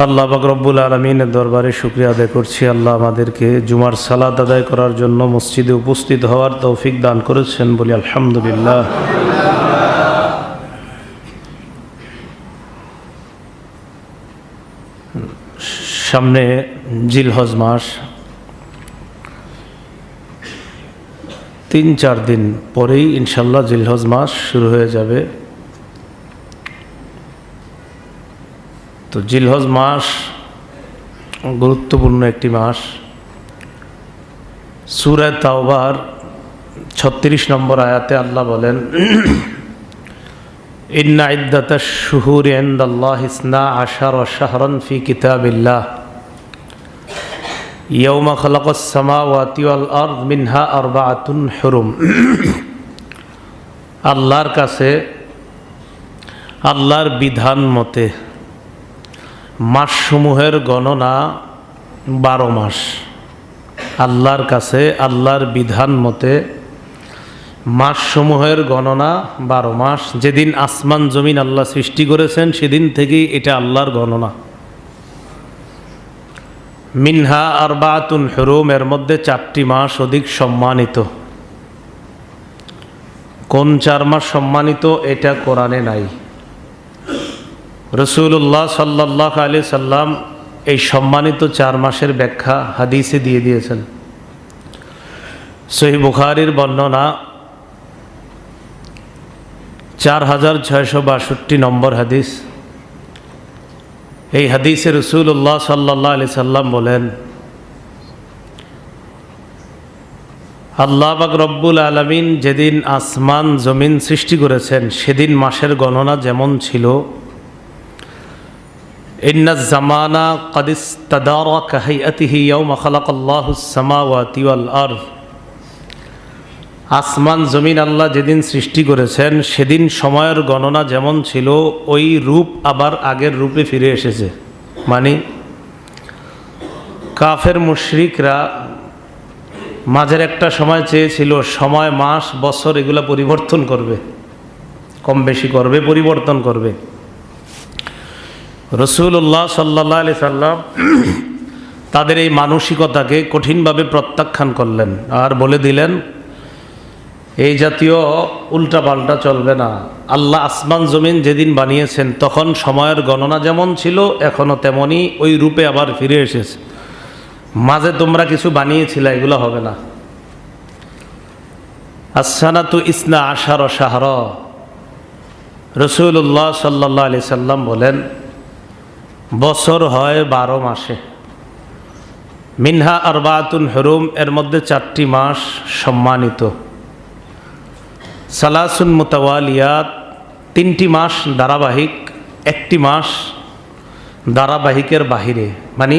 আল্লাহ পাক রব্বুল আলামিনের দরবারে শুকরিয়া আদায় করছি। আল্লাহ আমাদেরকে জুমার সালাত আদায় করার জন্য মসজিদে উপস্থিত হওয়ার তৌফিক দান করেছেন, বলি আলহামদুলিল্লাহ। সামনে জিলহজ মাস, 3-4 দিন পরেই ইনশাল্লাহ জিলহজ মাস শুরু হয়ে যাবে। তো জিলহজ মাস গুরুত্বপূর্ণ একটি মাস। সূরা তাওবার 36 নম্বর আয়াতে আল্লাহ বলেন, ইন্না ইদ্দাতাশ শুহুরি ইনদাল্লাহি 12 শাহরান ফি কিতাবিল্লাহ ইয়াওমা খালাকাস সামাওয়াতি ওয়াল আরদ মিনহা আরবাআতুন হুরুম। আল্লাহর কাছে আল্লাহর বিধান মতে মাসসমূহের গণনা 12 মাস। আল্লাহর কাছে আল্লাহর বিধান মতে মাসসমূহের গণনা 12 মাস। যেদিন আসমান জমিন আল্লাহ সৃষ্টি করেছেন সেদিন থেকেই এটা আল্লাহর গণনা। মিনহা আরবাআতুন হুরুম, এর মধ্যে 4টি মাস অধিক সম্মানিত। কোন 4 মাস সম্মানিত এটা কোরআনে নাই। রাসূলুল্লাহ সাল্লাল্লাহু আলাইহি সাল্লাম এই সম্মানিত 4 মাসের ব্যাখ্যা হাদিসে দিয়ে দিয়েছেন। সহিহ বুখারীর বর্ণনা 4662 নম্বর হাদিস। এই হাদিসে রাসূলুল্লাহ সাল্লাল্লাহু আলাইহি সাল্লাম বলেন, আল্লাহ পাক রব্বুল আলামিন যেদিন আসমান জমিন সৃষ্টি করেছেন সেদিন মাসের গণনা যেমন ছিল, ইন্নাজ জামানা ক্বাদ ইসতাদারা কাহাইয়াতিহি ইয়াওমা খালাকাল্লাহুস সামাওয়াতি ওয়াল আরদ। আসমান জমিন আল্লাহ যেদিন সৃষ্টি করেছেন সেদিন সময়ের গণনা যেমন ছিল, ওই রূপ আবার আগের রূপে ফিরে এসেছে। মানে কাফের মুশরিকরা মাঝের একটা সময় চেয়েছিল সময়, মাস, বছর এগুলা পরিবর্তন করবে, কম বেশি করবে, পরিবর্তন করবে। রাসূলুল্লাহ সাল্লাল্লাহু আলাইহি সাল্লাম তাদের এই মানসিকতাকে কঠিনভাবে প্রত্যাখ্যান করলেন আর বলে দিলেন, এই জাতীয় উল্টাপাল্টা চলবে না। আল্লাহ আসমান জমিন যেদিন বানিয়েছেন তখন সময়ের গণনা যেমন ছিল এখনও তেমনই ওই রূপে আবার ফিরে এসেছে। মাঝে তোমরা কিছু বানিয়েছিলে, এগুলো হবে না। আস-সানাতু 12 শাহরা। রাসূলুল্লাহ সাল্লাল্লাহু আলাইহি সাল্লাম বলেন, বছর হয় 12 মাসে। মিনহা আরবাআতুন হুরুম, এর মধ্যে 4টি মাস সম্মানিত। সালাসুন মুতাওয়ালিয়াত, 3টি মাস ধারাবাহিক, 1টি মাস ধারাবাহিকের বাহিরে। মানে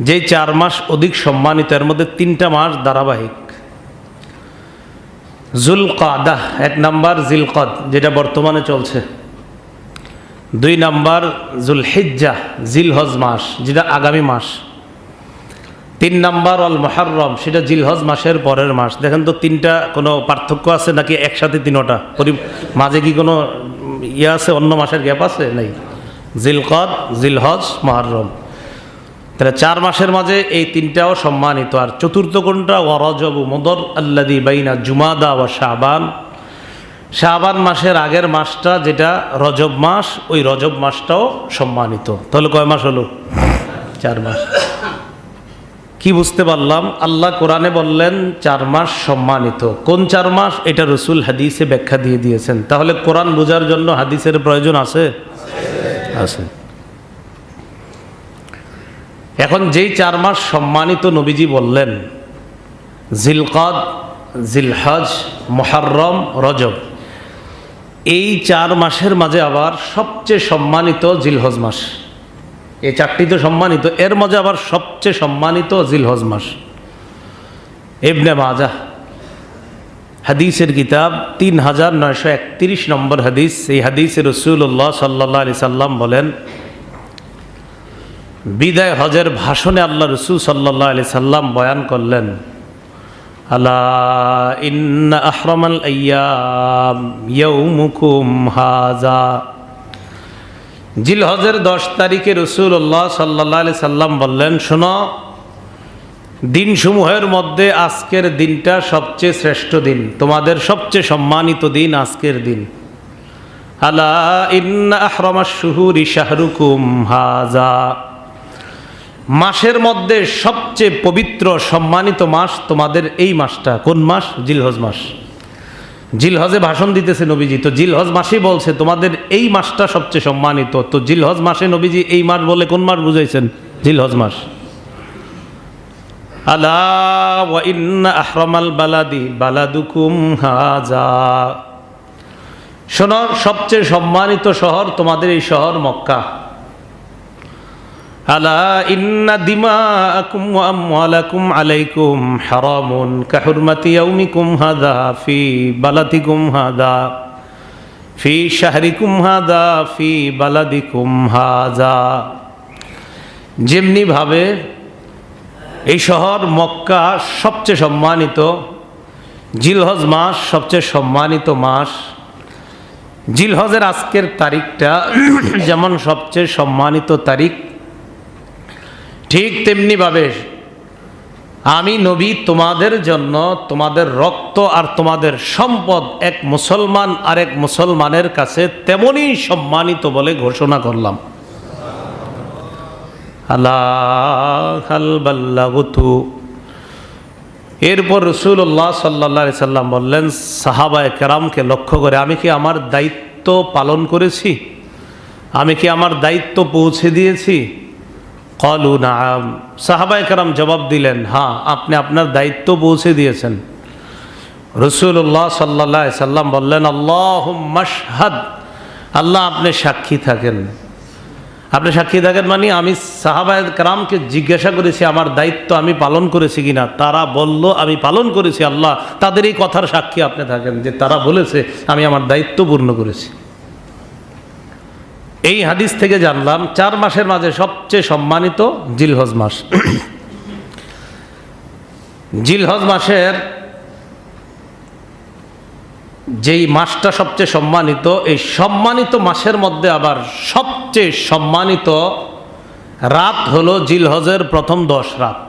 যে 4 মাস অধিক সম্মানিত এর মধ্যে 3টা মাস ধারাবাহিক। যুলকাদা 1 নাম্বার, জিলকদ যেটা বর্তমানে চলছে 2 নাম্বার, যুলহিজ্জা জিলহজ মাস যেটা আগামী মাস 3 নাম্বার, অল মুহররম সেটা জিলহজ মাসের পরের মাস। দেখেন তো 3টা কোনো পার্থক্য আছে নাকি একসাথে 3টা? মাঝে কি কোনো ইয়ে আছে, অন্য মাসের গ্যাপ আছে? নাই। জিলকদ, জিলহজ, মুহররম, তাহলে 4 মাসের মাঝে এই 3টাও সম্মানিত। আর চতুর্থ কোনটা? ওয়া রজবু মুদর আল্লাযী বাইনা জুমাদা ওয়া শাবান। শাবান মাসের আগের মাসটা যেটা রজব মাস, ওই রজব মাসটাও সম্মানিত। তাহলে কয় মাস হলো? 4 মাস। কি বুঝতে পারলাম? আল্লাহ কোরআনে বললেন 4 মাস সম্মানিত। কোন 4 মাস? এটা রাসূল হাদিসে ব্যাখ্যা দিয়ে দিয়েছেন। তাহলে কোরআন বোঝার জন্য হাদিসের প্রয়োজন আছে? আছে। এখন যেই 4 মাস সম্মানিত নবীজি বললেন, জিলকদ, জিলহজ, মুহররম, রজব, এই 4 মাসের মাঝে আবার সবচেয়ে সম্মানিত জিলহজ মাস। এই 4টি তো সম্মানিত, এর মাঝে আবার সবচেয়ে সম্মানিত জিলহজ মাস। ইবনে মাজাহ হাদিসের কিতাব 3931 নম্বর হাদিস। এই হাদিসে রাসূলুল্লাহ সাল্লাল্লাহু আলাইহি সাল্লাম বলেন, বিদায় হজের ভাষণে আল্লাহ রাসূল সাল্লাল্লাহু আলাইহি সাল্লাম বয়ান করলেন, আলা ইন্না আহরামাল আইয়াম ইয়াউমুকুম হাযা। জিলহজের 10 তারিখে রাসূলুল্লাহ সাল্লাল্লাহু আলাইহি সাল্লাম বললেন, শোনো, দিনসমূহের মধ্যে আজকের দিনটা সবচেয়ে শ্রেষ্ঠ দিন, তোমাদের সবচেয়ে সম্মানিত দিন আজকের দিন। আলা ইন্না আহরামাশ শুহুরি শাহরুকুম হাযা, মাসের মধ্যে সবচেয়ে পবিত্র সম্মানিত মাস তোমাদের এই মাসটা। কোন মাস? জিলহজ মাস। জিলহজে ভাষণ দিতেছে নবীজি, তো জিলহজ মাসেই বলছে তোমাদের এই মাসটা সবচেয়ে সম্মানিত। তো জিলহজ মাসে নবীজি এই মাস বলে কোন মাস বুঝাইছেন? জিলহজ মাস। আলা ওয়া ইন্না আহরামাল বালাদি বালাদুকুম হাযা, শোনো, সবচেয়ে সম্মানিত শহর তোমাদের এই শহর মক্কা। আলা ইন্না দিমাআকুম ওয়া আমওয়ালাকুম আলাইকুম হারামুন কাহুরমাতি ইয়াউমিকুম হাযা ফি বালাদিকুম হাযা ফি শাহরিকুম হাযা ফি বালাদিকুম হাযা। যেমনি ভাবে এই শহর মক্কা সবচেয়ে সম্মানিত, জিলহজ মাস সবচেয়ে সম্মানিত মাস, জিলহজের আজকের তারিখটা যেমন সবচেয়ে সম্মানিত তারিখ, ঠিক তেমনিভাবে আমি নবী তোমাদের জন্য তোমাদের রক্ত আর তোমাদের সম্পদ এক মুসলমান আরেক মুসলমানের কাছে তেমনই সম্মানিত বলে ঘোষণা করলাম। আল্লাহ হাল বাল্লাগতু। এরপর রাসূলুল্লাহ সাল্লাল্লাহু আলাইহি সাল্লাম বললেন সাহাবায়ে কেরামকে লক্ষ্য করে, আমি কি আমার দায়িত্ব পালন করেছি? আমি কি আমার দায়িত্ব পৌঁছে দিয়েছি? ক্বালু নাআম, সাহাবায়ে কেরাম জবাব দিলেন, হ্যাঁ, আপনি আপনার দায়িত্ব পৌঁছে দিয়েছেন। রাসূলুল্লাহ সাল্লাল্লাহু আলাইহি সাল্লাম বললেন আল্লাহুম্মা শাহাদ, আল্লাহ আপনি সাক্ষী থাকেন। আপনি সাক্ষী থাকেন মানে আমি সাহাবায়ে কেরামকে জিজ্ঞাসা করেছি আমার দায়িত্ব আমি পালন করেছি কিনা, তারা বলল আমি পালন করেছি। আল্লাহ তাদের এই কথার সাক্ষী আপনি থাকেন যে তারা বলেছে আমি আমার দায়িত্ব পূর্ণ করেছি। এই হাদিস থেকে জানলাম 4 মাসের মাঝে সবচেয়ে সম্মানিত জিলহজ মাস। জিলহজ মাসের যেই মাসটা সবচেয়ে সম্মানিত, এই সম্মানিত মাসের মধ্যে আবার সবচেয়ে সম্মানিত রাত হলো জিলহজের প্রথম 10 রাত।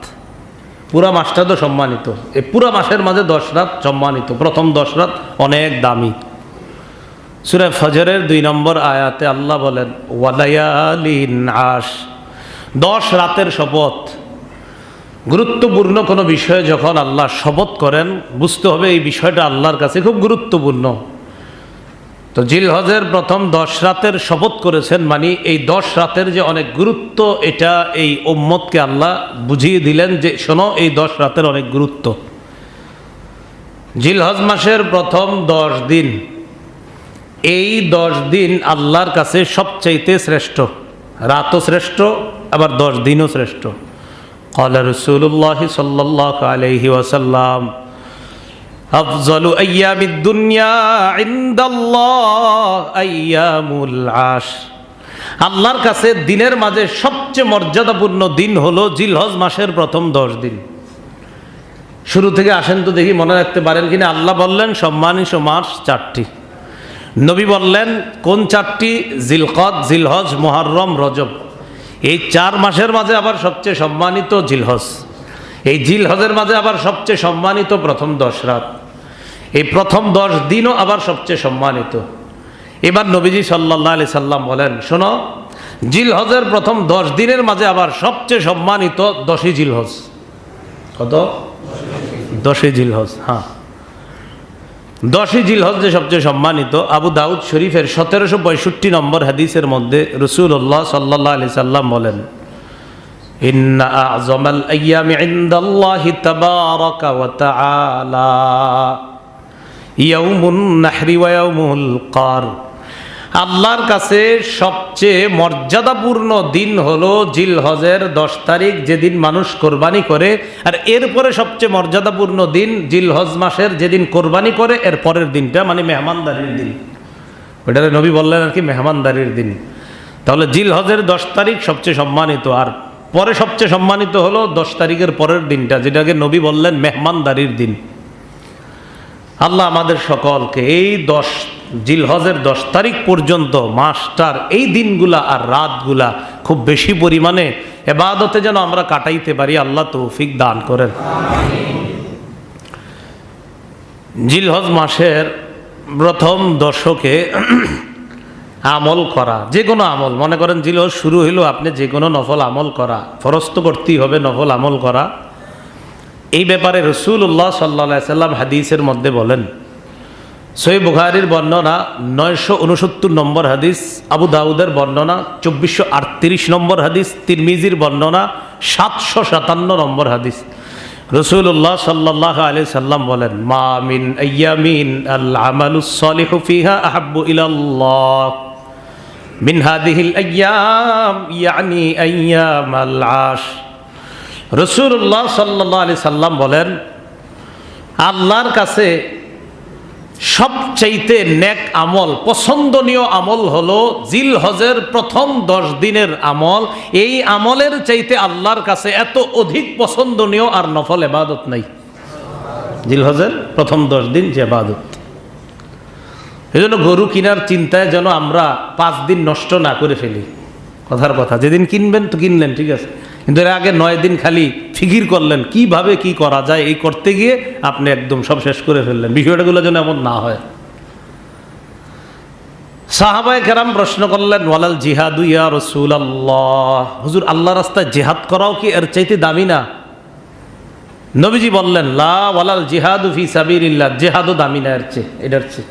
পুরা মাসটা তো সম্মানিত, এই পুরা মাসের মাঝে 10 রাত সম্মানিত। প্রথম 10 রাত অনেক দামি। সূরা ফজরের 2 নম্বর আয়াতে আল্লাহ বলেন ওয়ালায়ালিন আশ, 10 রাতের শপথ। গুরুত্বপূর্ণ কোনো বিষয়ে যখন আল্লাহ শপথ করেন বুঝতে হবে এই বিষয়টা আল্লাহর কাছে খুব গুরুত্বপূর্ণ। তো জিলহজের প্রথম 10 রাতের শপথ করেছেন, মানে এই 10 রাতের যে অনেক গুরুত্ব, এটা এই উম্মতকে আল্লাহ বুঝিয়ে দিলেন যে শোনো, এই 10 রাতের অনেক গুরুত্ব। জিলহজ মাসের প্রথম 10 দিন, এই 10 দিন আল্লাহর কাছে সবচাইতে শ্রেষ্ঠ। রাতও শ্রেষ্ঠ, আবার 10 দিনও শ্রেষ্ঠ। ক্বালা রাসূলুল্লাহ সাল্লাল্লাহু আলাইহি ওয়াসাল্লাম আফযালু আইয়ামিদ দুনিয়া ইনদাল্লাহ আইয়ামুল আশর, আল্লাহর কাছে দিনের মাঝে সবচেয়ে মর্যাদাপূর্ণ দিন হলো জিলহজ মাসের প্রথম 10 দিন। শুরু থেকে আসেন তো দেখি মনে রাখতে পারেন কিনা। আল্লাহ বললেন সম্মানিত মাস 4টি, নবী বললেন কোন 4টি? জিলকদ, জিলহজ, মুহররম, রজব। এই 4 মাসের মাঝে আবার সবচেয়ে সম্মানিত জিলহজ। এই জিলহজের মাঝে আবার সবচেয়ে সম্মানিত প্রথম 10 রাত। এই প্রথম 10 দিনও আবার সবচেয়ে সম্মানিত। এবার নবীজি সাল্লাল্লাহু আলাইহি সাল্লাম বলেন শোনো, জিলহজের প্রথম 10 দিনের মাঝে আবার সবচেয়ে সম্মানিত 10ই জিলহজ। কত? 10ই জিলহজ। হ্যাঁ, 10ই জিলহজ যে সবচেয়ে সম্মানিত। আবু দাউদ শরীফের 1765 নম্বর হাদিসের মধ্যে রাসূলুল্লাহ সাল্লাল্লাহু আলাইহি সাল্লাম বলেন ইন্না আ'যামাল আইয়ামি ইনদাল্লাহি তাবারাকা ওয়া তাআলা ইয়াউমুন নাহরি ওয়া ইয়াউমুল কার, আল্লাহর কাছে সবচেয়ে মর্যাদাপূর্ণ দিন হলো জিলহজের 10 তারিখ, যেদিন মানুষ কোরবানি করে। আর এরপরে সবচেয়ে মর্যাদাপূর্ণ দিন জিলহজ মাসের যেদিন কোরবানি করে এর পরের দিনটা, মানে মেহমানদারির দিন। ওইটারে নবী বললেন আর কি মেহমানদারির দিন। তাহলে জিলহজের 10 তারিখ সবচেয়ে সম্মানিত, আর পরে সবচেয়ে সম্মানিত হলো 10 তারিখের পরের দিনটা, যেটাকে নবী বললেন মেহমানদারির দিন। আল্লাহ আমাদের সকলকে এই 10 জিলহজের 10 তারিখ পর্যন্ত মাসটার এই দিনগুলা আর রাতগুলা খুব বেশি পরিমাণে ইবাদতে যেন আমরা কাটাইতে পারি, আল্লাহ তৌফিক দান করেন। জিলহজ মাসের প্রথম দশকে আমল করা, যে কোনো আমল, মনে করেন জিলহজ শুরু হইল, আপনি যে কোনো নফল আমল করা, ফরজ তো করতেই হবে নফল আমল করা। এই ব্যাপারে রাসূলুল্লাহ সাল্লাল্লাহু আলাইহি সাল্লাম হাদিসের মধ্যে বলেন, সহিহ বুখারীর বর্ণনা 969 নম্বর হাদিস, আবু দাউদের বর্ণনা 2438 নম্বর হাদিস, তিরমিজির বর্ণনা 757 নম্বর হাদিস। রাসূলুল্লাহ সাল্লাল্লাহু আলাইহি সাল্লাম বলেন, মা মিন আইয়ামিন আল আমালুস সালিহু ফিহা আহাব্বু ইলাল্লাহ মিন হাদিহিল আইয়াম, ইয়ানি আইয়ামাল আশ। রাসূলুল্লাহ সাল্লাল্লাহু আলাইহি সাল্লাম বলেন, আল্লাহর কাছে সবচাইতে নেক আমল, পছন্দনীয় আমল হলো জিলহজের প্রথম 10 দিনের আমল। এই আমলের চাইতে আল্লাহর কাছে এত অধিক পছন্দনীয় আর নফল ইবাদত নাই। জিলহজের প্রথম 10 দিন যে ইবাদত, এই জন্য গরু কেনার চিন্তায় যেন আমরা 5 দিন নষ্ট না করে ফেলি। কথার কথা, যেদিন কিনবেন তো কিনলেন, ঠিক আছে, কিন্তু এর আগে 9 দিন খালি ফিকির করলেন কিভাবে কি করা যায়, এই করতে গিয়ে আপনি একদম সব শেষ করে ফেললেন। বিষয়টাগুলো যেন এমন না হয়। সাহাবায়ে কেরাম প্রশ্ন করলেন, ওয়ালাল জিহাদু ইয়া রাসূলুল্লাহ, হুজুর আল্লাহর রাস্তায় জিহাদ করাও কি এর চাইতে দামি না? নবীজি বললেন, লা ওয়ালাল জিহাদু ফি সাবিলিল্লাহ, জিহাদও দামি না এর চেয়ে, এটার চেয়ে।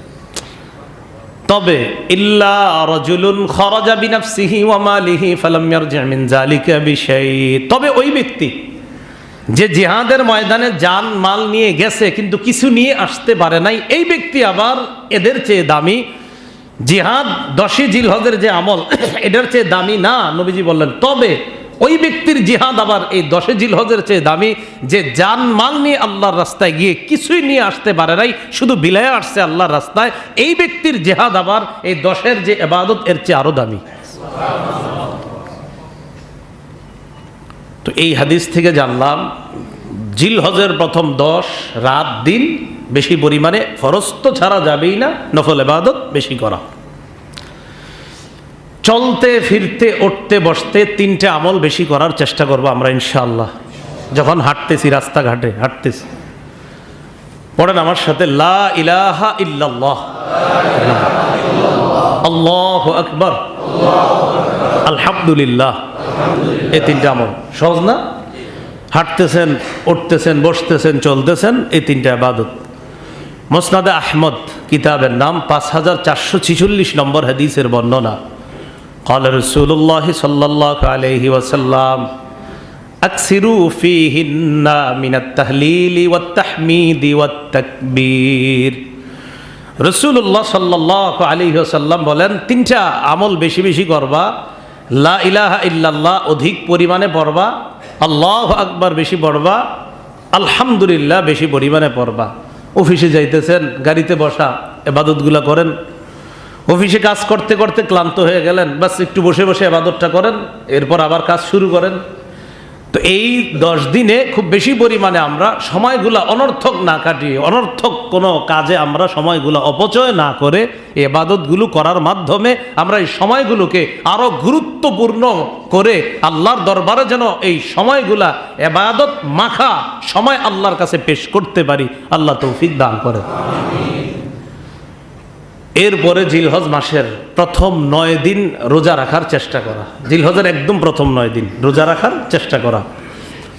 তবে ইল্লা রাজুলুন খরাজা বিনাফসিহি ওয়া মালিহি ফালাম ইয়ারজি মিন যালিকা বিশাই, তবে ওই ব্যক্তি যে জিহাদের ময়দানে জান মাল নিয়ে গেছে কিন্তু কিছু নিয়ে আসতে পারে নাই, এই ব্যক্তি আবার এদের চেয়ে দামি। জিহাদ 10 জিলহজের যে আমল, এদের চেয়ে দামি না। নবীজি বললেন, তবে ওই ব্যক্তির জিহাদ আবার এই 10 জিলহজের চেয়ে দামি, যে জান মাল নিয়ে আল্লাহর রাস্তায় গিয়ে কিছুই নিয়ে আসতে পারে নাই, শুধু বিলায় আসছে আল্লাহর রাস্তায়। এই ব্যক্তির জিহাদ আবার এই 10 যে ইবাদত এর চেয়ে আরো দামি। তো এই হাদিস থেকে জানলাম জিলহজের প্রথম 10 রাত দিন বেশি পরিমাণে ফরজ তো ছাড়া যাবেই না, নফল ইবাদত বেশি করা। চলতে ফিরতে উঠতে বসতে 3টে আমল বেশি করার চেষ্টা করবো আমরা ইনশাআল্লাহ। যখন হাঁটতেছি, রাস্তাঘাটে হাঁটতেছি, পড়েন আমার সাথে, লা ইলাহা ইল্লাল্লাহ, আল্লাহু আকবার, আলহামদুলিল্লাহ। এই 3টে আমল সহজ না? হাঁটতেছেন, উঠতেছেন, বসতেছেন, চলতেছেন, এই 3টে ইবাদত। মুসনাদে আহমদ কিতাবের নাম, 5446 নম্বর হাদিসের বর্ণনা। قال رسول الله صلى الله عليه وسلم أكثروا فيهن من التهليل والتحميد والتكبير। রাসূলুল্লাহ সাল্লাল্লাহু আলাইহি ওয়াসাল্লাম বলেন, 3টা আমল বেশি বেশি করবা, লা ইলাহা ইল্লাল্লাহ অধিক পরিমাণে পড়বা, আল্লাহু আকবার বেশি পড়বা, আলহামদুলিল্লাহ বেশি পরিমাণে পড়বা। অফিসে যাইতেছেন, গাড়িতে বসা, ইবাদতগুলো করেন। অফিসে কাজ করতে করতে ক্লান্ত হয়ে গেলেন, বাস একটু বসে বসে ইবাদতটা করেন, এরপর আবার কাজ শুরু করেন। তো এই 10 দিনে খুব বেশি পরিমাণে আমরা সময়গুলা অনর্থক না কাটিয়ে, অনর্থক কোনো কাজে আমরা সময়গুলো অপচয় না করে এই ইবাদতগুলো করার মাধ্যমে আমরা এই সময়গুলোকে আরো গুরুত্বপূর্ণ করে আল্লাহর দরবারে যেন এই সময়গুলা ইবাদত মাখা সময় আল্লাহর কাছে পেশ করতে পারি, আল্লাহ তৌফিক দান করেন। এরপরে জিলহজ মাসের প্রথম 9 দিন রোজা রাখার চেষ্টা করা। জিলহজের একদম প্রথম 9 দিন রোজা রাখার চেষ্টা করা।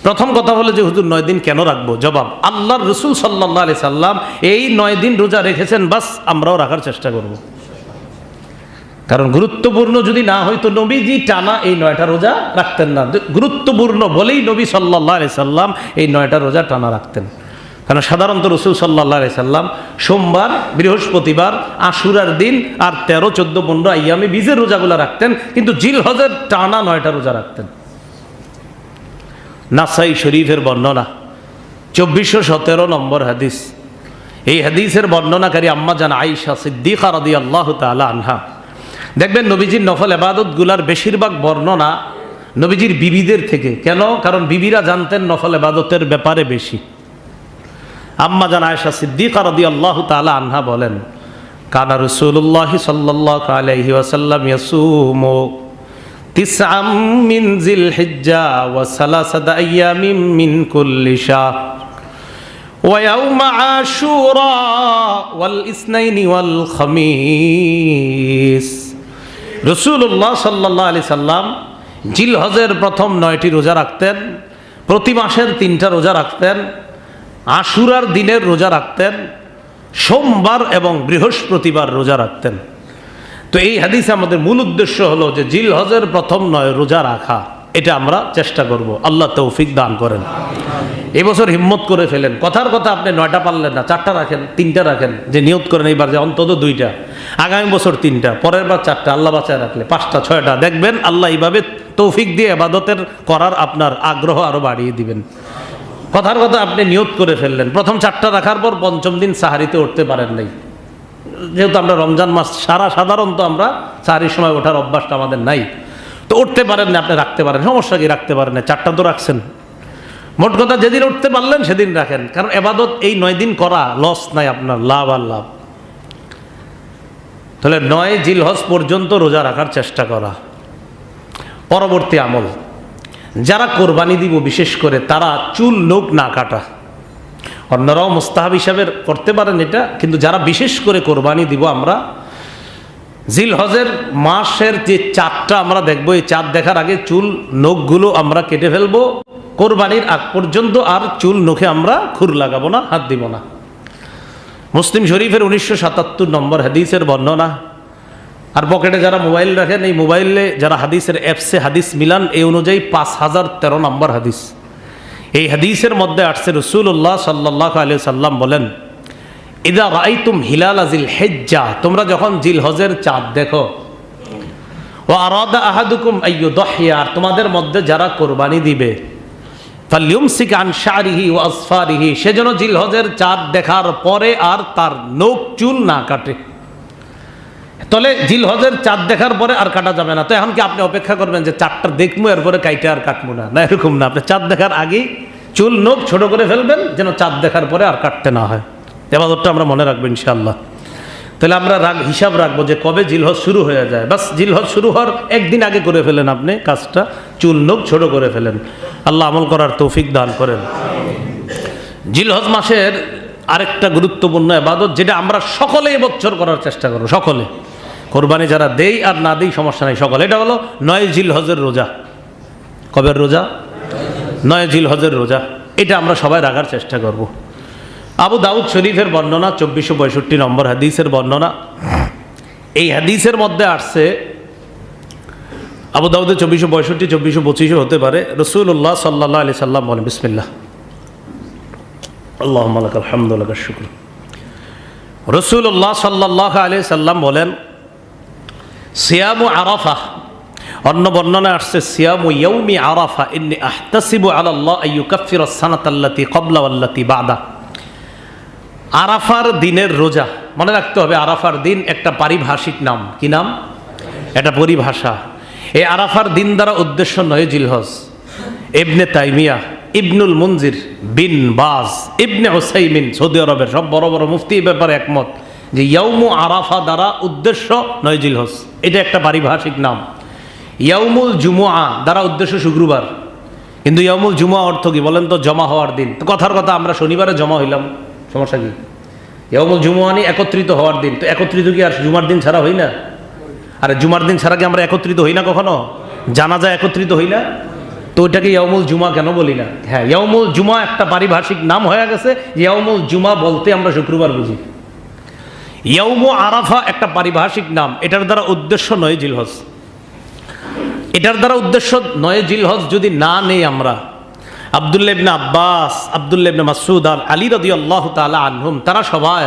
প্রথম কথা হলো যে হুজুর 9 দিন কেন রাখবো? জবাব, আল্লাহর রাসূল সাল্লাল্লাহু আলাইহি সাল্লাম এই 9 দিন রোজা রেখেছেন, বাস আমরাও রাখার চেষ্টা করব। কারণ গুরুত্বপূর্ণ যদি না হয়তো নবীজি টানা এই 9টা রোজা রাখতেন না। গুরুত্বপূর্ণ বলেই নবী সাল্লাল্লাহু আলাইহি সাল্লাম এই 9টা রোজা টানা রাখতেন। কারণ সাধারণত রাসূল সাল্লাল্লাহু আলাইহি সাল্লাম সোমবার, বৃহস্পতিবার, আশুরার দিন আর 13, 14, 15 আইয়ামে বীজের রোজাগুলো রাখতেন, কিন্তু জিলহজের টানা 9টা রোজা রাখতেন। নাসাই শরীফের বর্ণনা 2417 নম্বর হাদিস। এই হাদিসের বর্ণনাকারী আম্মা জান আয়েশা সিদ্দিকা রাদিয়াল্লাহু তাআলা আনহা। দেখবেন নবীজির নফল ইবাদতগুলার বেশিরভাগ বর্ণনা নবীজির বিবিদের থেকে। কেন? কারণ বিবিরা জানতেন নফল ইবাদতের ব্যাপারে বেশি। আম্মা জান আয়েশা সিদ্দিকা রাদিয়াল্লাহু তাআলা আনহা বলেন, কানা রাসূলুল্লাহ সাল্লাল্লাহু আলাইহি ওয়াসাল্লাম ইয়াসুমু তিসআম মিন জিলহিজ্জা ওয়া সালাসাতা আইয়ামিন মিন কুল্লি শাহর ওয়া ইয়াউমা আশুরা ওয়াল ইসনাইনি ওয়াল খামিস। রাসূলুল্লাহ সাল্লাল্লাহু আলাইহি সাল্লাম জিলহজের প্রথম 9টি রোজা রাখতেন, প্রতি মাসের 3টা রোজা রাখতেন, আশুরার দিনের রোজা রাখতেন, সোমবার এবং বৃহস্পতিবার রোজা রাখতেন। তো এই হাদিসে আমাদের মূল উদ্দেশ্য হলো যে জিলহজের প্রথম 9 রোজা রাখা, এটা আমরা চেষ্টা করব। আল্লাহ তৌফিক দান করেন। এবছর হিম্মত করে ফেলেন। কথার কথা আপনি 9টা পারলেন না, 4টা রাখেন, 3টা রাখেন, যে নিয়ত করেন এইবার যে অন্তত 2টা, আগামী বছর 3টা, পরের বার 4টা, আল্লাহ বাঁচায় রাখলে 5টা 6টা, দেখবেন আল্লাহ এইভাবে তৌফিক দিয়ে ইবাদতের করার আপনার আগ্রহ আরো বাড়িয়ে দিবেন। কথার কথা আপনি নিয়ত করে ফেললেন, প্রথম 4টা রাখার পর 5ম দিন সাহারিতে উঠতে পারেন নাই, যেহেতু আমরা রমজান মাস সাধারণত আমরা সাহারির সময় ওঠার অভ্যাসটা আমাদের নাই, তো উঠতে পারেন না, আপনি রাখতে পারেন, সমস্যা কি, রাখতে পারেন না, 4টা তো রাখছেন। মোট কথা যেদিন উঠতে পারলেন সেদিন রাখেন, কারণ এবাদত এই 9 দিন করা লস নাই আপনার, লাভ আর লাভ। তাহলে 9 জিলহজ পর্যন্ত রোজা রাখার চেষ্টা করা। পরবর্তী আমল, যারা কোরবানি দিব বিশেষ করে তারা চুল নখ না কাটা। অন্যরাও মুস্তাহাব হিসাবে করতে পারেন এটা, কিন্তু যারা বিশেষ করে কোরবানি দিব আমরা, জিলহজের মাসের যে চাঁদটা আমরা দেখবো, এই চাঁদ দেখার আগে চুল নখগুলো আমরা কেটে ফেলবো। কোরবানির আগ পর্যন্ত আর চুল নখে আমরা খুর লাগাবো না, হাত দিব না। মুসলিম শরীফের 1977 নম্বর হাদিসের বর্ণনা। আর পকেটে যারা মোবাইল রাখেন, এই মোবাইলে যারা হাদিসের অ্যাপসে হাদিস মিলান, এই অনুযায়ী 5013 নম্বর হাদিস। এই হাদিসের মধ্যে আসছে রাসূলুল্লাহ সাল্লাল্লাহু আলাইহি সাল্লাম বলেন, ইদা রাআইতুম হিলাল জিলহিজ্জা, তোমরা যখন জিলহজের চাঁদ দেখো, ওয়া আরাদা আহাদুকুম আইয়ুদহিয়া, তোমাদের মধ্যে যারা কোরবানি দিবে, ফালইউমসিক আন শারিহি ওয়া আসফারিহি, সেজন্য জিলহজের চাঁদ দেখার পরে আর তার নখ চুল না কাটে। তাহলে জিলহজের চাঁদ দেখার পরে আর কাটা যাবে না। তো এখন কি আপনি অপেক্ষা করবেন যে 4টা দেখবো এরপরে কাইটে আর কাটবো না? না, এরকম না। আপনি চাঁদ দেখার আগেই চুল নখ ছোট করে ফেলবেন, যেন চাঁদ দেখার পরে আর কাটতে না হয়। এবাদতটা আমরা মনে রাখবো ইনশাআল্লাহ। তাহলে আমরা হিসাব রাখবো যে কবে জিলহজ শুরু হয়ে যায়। বাস জিলহজ শুরু হওয়ার একদিন আগে করে ফেলেন আপনি কাজটা, চুল নখ ছোট করে ফেলেন। আল্লাহ আমল করার তৌফিক দান করেন। জিলহজ মাসের আরেকটা গুরুত্বপূর্ণ ইবাদত, যেটা আমরা সকলে এবছর করার চেষ্টা করব, সকলে, কোরবানি যারা দেই আর না দেই সমস্যা নাই, সকলে, এটা হলো 9 জিলহজের রোজা। কবের রোজা? 9 জিলহজের রোজা। এটা আমরা সবাই রাখার চেষ্টা করব। আবু দাউদ শরীফের বর্ণনা, 2462 নম্বর হাদিসের বর্ণনা। এই হাদিসের মধ্যে আসছে, আবু দাউদে 2462, 2425 হতে পারে, রাসূলুল্লাহ সাল্লাল্লাহু আলাইহি সাল্লাম বলেন, বিসমিল্লাহ, আল্লাহুম্মা লাকাল হামদু ওয়া লাকাশ শুকর। রাসূলুল্লাহ সাল্লাল্লাহু আলাইহি সাল্লাম বলেন, সিয়ামু আরাফা, অন্য বর্ণনা আসছে সিয়ামু ইয়াউমি আরাফা ইন্নী আহতাসিবু আলাল্লাহ আইয়ুকাফিরা আস-সানাতাল্লাতী ক্বাবলা ওয়াল্লাতী বা'দা। আরাফার দিনের রোজা, মনে রাখতে হবে, আরাফার দিন একটা পারিভাষিক নাম। কি নাম? এটা পরিভাষা। এই আরাফার দিন দ্বারা উদ্দেশ্য 9 জিলহজ। ইবনে তাইমিয়া, ইবনুল মুনজির, বিন বাজ, ইবনে উসাইমিন, সৌদি আরবের সব বড় বড় মুফতি এই ব্যাপারে একমত যে ইয়াউমু আরাফা দ্বারা উদ্দেশ্য 9 জিলহজ, এটা একটা পারিভাষিক নাম। ইয়াউমুল জুমুআ দ্বারা উদ্দেশ্য শুক্রবার, কিন্তু ইয়াউমুল জুমুআ অর্থ কি বলেন তো? জমা হওয়ার দিন। তো কথার কথা আমরা শনিবারে জমা হইলাম, সমস্যা কি? ইয়াউমুল জুমুআ নি একত্রিত হওয়ার দিন। তো একত্রিত কি আর জুমার দিন ছাড়া হই না? আরে জুমার দিন ছাড়া কি আমরা একত্রিত হই না কখনো? জানাজা একত্রিত হই না? তো ওইটাকে ইয়াউমুল জুমা কেন বলি না? হ্যাঁ, ইয়াউমুল জুমা একটা পারিভাষিক নাম হয়ে গেছে। ইয়াউমুল জুমা বলতে আমরা শুক্রবার বুঝি। ইয়াউমু আরাফা একটা পারিভাষিক নাম, এটার দ্বারা উদ্দেশ্য 9 জিলহজ। এটার দ্বারা উদ্দেশ্য 9 জিলহজ যদি না নেই আমরা, আব্দুল্লাহ ইবনে আব্বাস, আব্দুল্লাহ ইবনে মাসউদ আর আলী রাদিয়াল্লাহু তাআলা আনহুম, তারা সবাই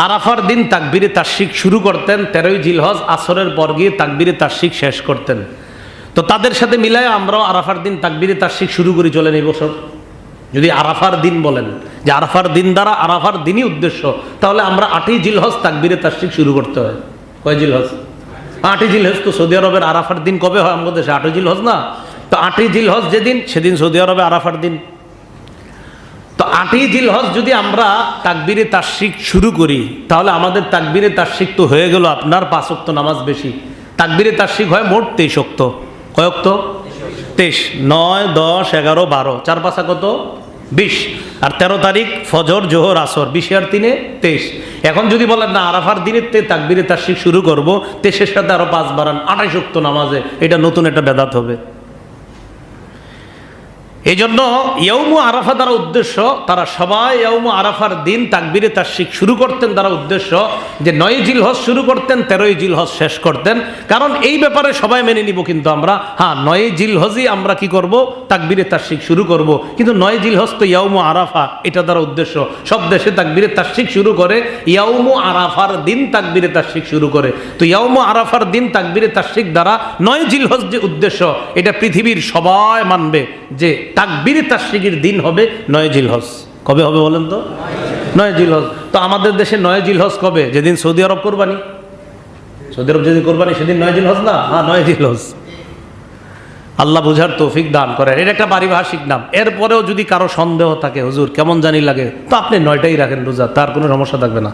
আরাফার দিন তাকবীরে তাশরিক শুরু করতেন, 13 জিলহজ আসরের পর গিয়ে তাকবীরে তাশরিক শেষ করতেন। তো তাদের সাথে মিলায় আমরাও আরাফার দিন তাকবীরে তাশরিক শুরু করি। চলেন এই বছর যদি আরাফার দিন বলেন যে আরাফার দিন দ্বারা আরাফার দিনই উদ্দেশ্য, তাহলে আমরা 8 জিলহজ তাকবীরে তাশরিক শুরু করতে হয়। কয় জিলহজ? 8 জিলহজ। তো সৌদি আরবের আরাফার দিন কবে হয় আমাদের দেশে? 8 জিলহজ না? তো 8 জিলহজ যেদিন, সেদিন সৌদি আরবে আরাফার দিন। তো 8ই জিলহজ যদি আমরা তাকবীরে তাশরিক শুরু করি, তাহলে আমাদের তাকবীরে তাশরিক তো হয়ে গেল আপনার 5 ওয়াক্ত নামাজ বেশি। তাকবীরে তাশরিক হয় মোট 23 ওয়াক্ত। কয় ওয়াক্ত? 23। 9, 10, 11, 12, 4 5 কত? 20। আর 13 তারিখ ফজর, জোহর, আসর, 20 আর 3 23। এখন যদি বলেন না আরাফার দিনের তাকবীরে তাশরিক শুরু করব, 23-এর সাথে আরো 5 বাড়ান, 28 ওয়াক্ত নামাজে, এটা নতুন একটা বেদাত হবে। এই জন্য ইয়াউমু আরাফা দ্বারা উদ্দেশ্য, তারা সবাই ইয়াউমু আরাফার দিন তাকবীরে তাশরিক শুরু করতেন, দ্বারা উদ্দেশ্য যে 9ই জিলহজ শুরু করতেন, 13ই জিলহজ শেষ করতেন। কারণ এই ব্যাপারে সবাই মেনে নিব, কিন্তু আমরা 9ই জিলহজই আমরা কি করব? তাকবীরে তাশরিক শুরু করব। কিন্তু 9ই জিলহজ তো ইয়াউমু আরাফা, এটা দ্বারা উদ্দেশ্য সব দেশে তাকবীরে তাশরিক শুরু করে ইয়াউমু আরাফার দিন তাকবীরে তাশরিক শুরু করে। তো ইয়াউমু আরাফার দিন তাকবীরে তাশরিক দ্বারা 9ই জিলহজ যে উদ্দেশ্য, এটা পৃথিবীর সবাই মানবে যে তাকবীরে তাশরিকের দিন হবে 9ই জিলহজ। কবে হবে বলেন তো? 9ই জিলহজ। তো আমাদের দেশে 9ই জিলহজ কবে? যেদিন সৌদি আরব কোরবানি, সৌদি আরব যেদিন কোরবানি সেদিন 9ই জিলহজ না? 9ই জিলহজ। আল্লাহ বুঝার তৌফিক দান করেন। এটা একটা পারিভাষিক নাম। এরপরেও যদি কারো সন্দেহ থাকে, হুজুর কেমন জানি লাগে, তো আপনি 9টাই রাখেন রোজা, তার কোনো সমস্যা থাকবে না।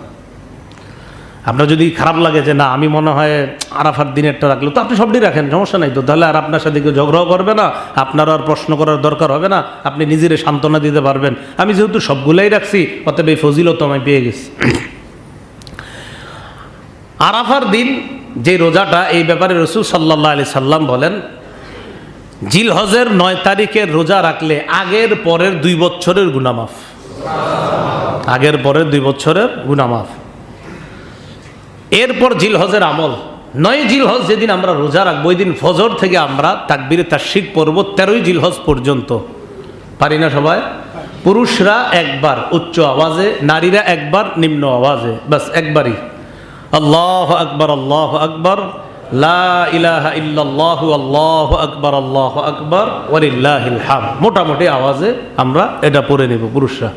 আপনার যদি খারাপ লাগে যে না আমি মনে হয় আরাফার দিনেরটা রাখলো, তো আপনি সবটি রাখেন, সমস্যা নাই তো। তাহলে আর আপনার সাথে কেউ ঝগড়াও করবে না, আপনার আর প্রশ্ন করার দরকার হবে না, আপনি নিজের সান্ত্বনা দিতে পারবেন। আমি যেহেতু সবগুলাই রাখছি, অতএব এই ফজিলত আমি পেয়ে গেছি। আরাফার দিন যে রোজাটা, এই ব্যাপারে রাসূল সাল্লাল্লাহু আলাইহি সাল্লাম বলেন, জিলহজের 9 তারিখের রোজা রাখলে আগের পরের 2 বছরের গুনাহ মাফ। আগের পরের 2 বছরের গুনাহ মাফ। এরপর জিলহজের আমল, 9ই জিলহজ যেদিন আমরা রোজা রাখবো, ওই দিন ফজর থেকে আমরা তাকবীরে তাশরিক পড়ব 13ই জিলহজ পর্যন্ত। পারি না সবাই? পুরুষরা একবার উচ্চ আওয়াজে, নারীরা একবার নিম্ন আওয়াজে, বাস একবারই। আল্লাহু আকবার, আল্লাহু আকবার, লা ইলাহা ইল্লাল্লাহু, আল্লাহু আকবার, আল্লাহু আকবার, ওয়ালিল্লাহিল হামদ। মোটামুটি আওয়াজে আমরা এটা পড়ে নেব পুরুষরা।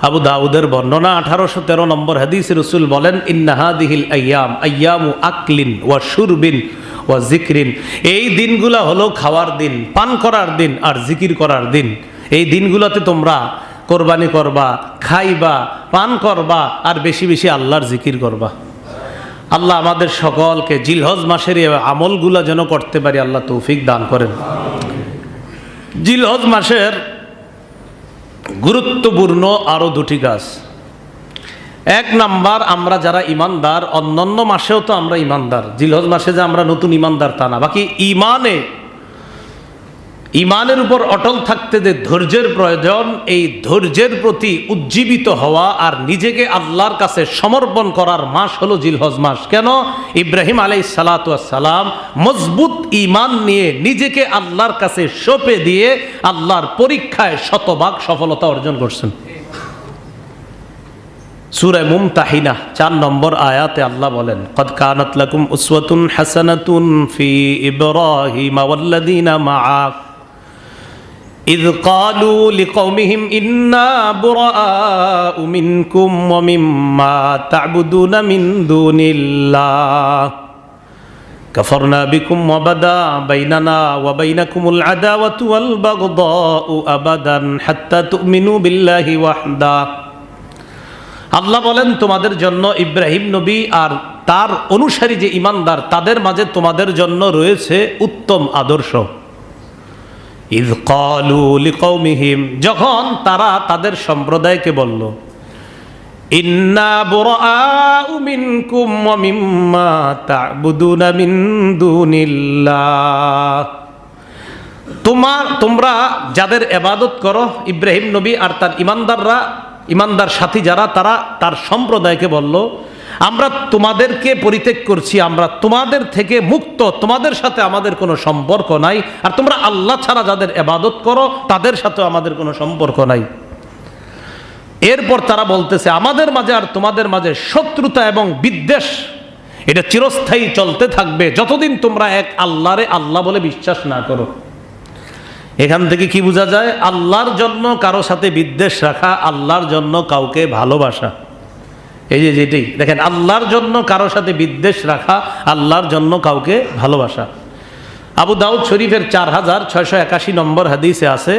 আবু দাউদের বর্ণনা 1813 নম্বর হাদিসে রাসূল বলেন, ইন্না হাদিহিল আইয়াম আইয়ামু আকলিন ওয়া শুরবিন ওয়া যিকরিন। এই দিনগুলা হলো খাওয়ার দিন, পান করার দিন আর জিকির করার দিন। এই দিনগুলোতে তোমরা কোরবানি করবা, খাইবা, পান করবা আর বেশি বেশি আল্লাহর জিকির করবা। আল্লাহ আমাদের সকলকে জিলহজ মাসের এই আমলগুলা যেন করতে পারি, আল্লাহ তৌফিক দান করেন। জিলহজ মাসের গুরুত্বপূর্ণ আরো 2টি কাজ। 1 নাম্বার, আমরা যারা ইমানদার, অন্যান্য মাসেও তো আমরা ইমানদার, জিলহজ মাসে যে আমরা নতুন ইমানদার তা না, বাকি ইমানের উপর অটল থাকতে যে ধৈর্যের প্রয়োজন, এই ধৈর্যের প্রতি উজ্জীবিত হওয়া আর নিজেকে আল্লাহর কাছে সমর্পণ করার মাস হলো জিলহজ মাস। কেন? ইব্রাহিম আলাইহিস সালাতু ওয়াস সালাম মজবুত ঈমান নিয়ে নিজেকে আল্লাহর কাছে সঁপে দিয়ে আল্লাহর পরীক্ষায় শতভাগ সফলতা অর্জন করছেন। সূরা মুমতাহিনা 4 নম্বর আয়াতে আল্লাহ বলেন, কদ কানাত লাকুম উসওয়াতুন হাসানাতুন ফি ইব্রাহিম ওয়াল্লাযীনা মাআক إذ قالوا لقومهم إنا براء منكم ومما تعبدون من دون الله كفرنا بكم وبدا بيننا وبينكم العداوة والبغضاء أبدا حتى تؤمنوا بالله وحده। আল্লাহ বলেন, তোমাদের জন্য ইব্রাহিম নবী আর তার অনুসারী যে ইমানদার, তাদের মাঝে তোমাদের জন্য রয়েছে উত্তম আদর্শ। ইয ক্বালু লিকওমিহিম, যখন তারা তাদের সম্প্রদায়কে বলল, ইন্না বুরাআউ মিনকুম ওয়া মিম্মা তা'বুদুনা মিন দুনিল্লাহ, তোমরা যাদের ইবাদত করো, ইব্রাহিম নবী আর তার ইমানদার সাথী যারা, তারা তার সম্প্রদায়কে বলল, আমরা তোমাদেরকে পরিত্যাগ করছি, আমরা তোমাদের থেকে মুক্ত, তোমাদের সাথে আমাদের কোনো সম্পর্ক নাই, আর তোমরা আল্লাহ ছাড়া যাদের ইবাদত করো তাদের সাথে আমাদের কোনো সম্পর্ক নাই। এরপর তারা বলতেছে, আমাদের মাঝে আর তোমাদের মাঝে শত্রুতা এবং বিদ্বেষ এটা চিরস্থায়ী চলতে থাকবে যতদিন তোমরা এক আল্লাহরে আল্লাহ বলে বিশ্বাস না করো। এখান থেকে কি বোঝা যায়? আল্লাহর জন্য কারো সাথে বিদ্বেষ রাখা, আল্লাহর জন্য কাউকে ভালোবাসা। এই যে যেটি দেখেন, আল্লাহর জন্য কারো সাথে বিদ্বেষ রাখা, আল্লাহর জন্য কাউকে ভালোবাসা। আবু দাউদ শরীফের 4681 নম্বর হাদিসে আছে,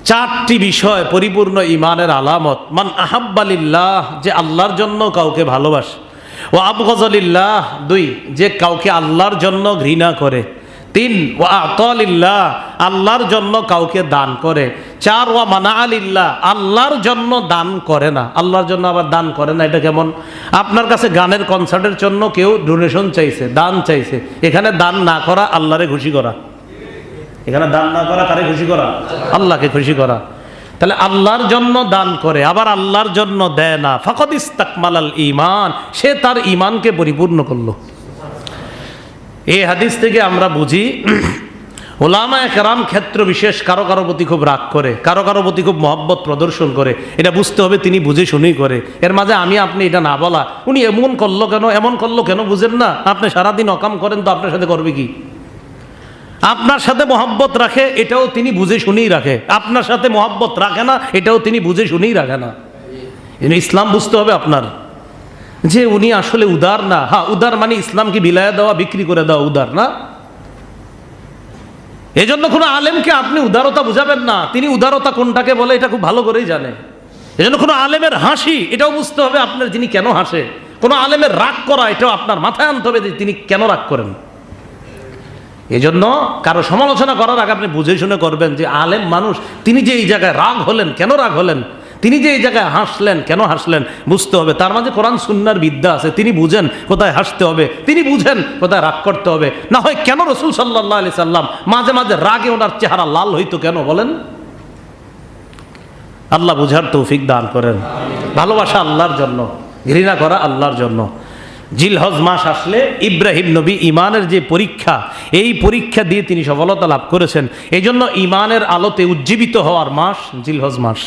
চারটি বিষয় পরিপূর্ণ ইমানের আলামত। মান আহাব্বা লিল্লাহ, যে আল্লাহর জন্য কাউকে ভালোবাসে। ও আবগাযা লিল্লাহ, 2 যে কাউকে আল্লাহর জন্য ঘৃণা করে। 3 ওয়া আতা লিল্লাহ, আল্লাহর জন্য কাউকে দান করে। 4 ওয়া মানা লিল্লাহ, আল্লাহর জন্য দান করে না। আল্লাহর জন্য আবার দান করে না, এটা কেমন? আপনার কাছে গানের কনসার্টের জন্য কেউ ডোনেশন চাইছে, দান চাইছে, এখানে দান না করা আল্লাহরে খুশি করা। এখানে দান না করা কারে খুশি করা? আল্লাহকে খুশি করা। তাহলে আল্লাহর জন্য দান করে আবার আল্লাহর জন্য দেয় না, ফাকাদ ইস্তাকমালাল ঈমান, সে তার ঈমানকে পরিপূর্ণ করলো। এই হাদিস থেকে আমরা বুঝি উলামায়ে কেরাম ক্ষেত্র বিশেষ কারো কারো প্রতি খুব রাগ করে, কারো কারো প্রতি খুব মহব্বত প্রদর্শন করে। এটা বুঝতে হবে তিনি বুঝে শুনেই করে। এর মাঝে আমি আপনি এটা না বলা, উনি এমন করলো কেন, এমন করলো কেন, বুঝেন না? আপনি সারাদিন অকাম করেন তো আপনার সাথে করবে কি? আপনার সাথে মহব্বত রাখে, এটাও তিনি বুঝে শুনেই রাখে। আপনার সাথে মহব্বত রাখে না, এটাও তিনি বুঝে শুনেই রাখে না। ইসলাম বুঝতে হবে আপনার, যে উনি আসলে উদার না। হ্যাঁ, উদার মানে ইসলামকে বিলায়া দেওয়া, বিক্রি করে দেওয়া উদার না। এজন্য কোনো আলেমকে আপনি উদারতা বুঝাবেন না, তিনি উদারতা কোনটাকে বলে এটা খুব ভালো করেই জানে। এজন্য কোনো আলেমের হাসি, এটাও বুঝতে হবে আপনার যিনি কেন হাসে। কোনো আলেমের রাগ করা, এটাও আপনার মাথায় আনতে হবে যে তিনি কেন রাগ করেন। এজন্য কারো সমালোচনা করার আগে আপনি বুঝে শুনে করবেন যে আলেম মানুষ, তিনি যে এই জায়গায় রাগ হলেন, কেন রাগ হলেন, তিনি যে এই জায়গায় হাসলেন, কেন হাসলেন, বুঝতে হবে। তার মাঝে কোরআন সুন্নাহর বিদ্যা আছে, তিনি বুঝেন কোথায় হাসতে হবে, তিনি বুঝেন কোথায় রাগ করতে হবে। না হয় কেন রাসূল সাল্লাল্লাহু আলাইহি সাল্লাম মাঝে মাঝে রাগে ওনার চেহারা লাল হইতো কেন বলেন? আল্লাহ বুঝার তৌফিক দান করেন। ভালোবাসা আল্লাহর জন্য, ঘৃণা করা আল্লাহর জন্য। জিলহজ মাস আসলে ইব্রাহিম নবী ইমানের যে পরীক্ষা, এই পরীক্ষা দিয়ে তিনি সফলতা লাভ করেছেন। এই জন্য ইমানের আলোতে উজ্জীবিত হওয়ার মাস জিলহজ মাস।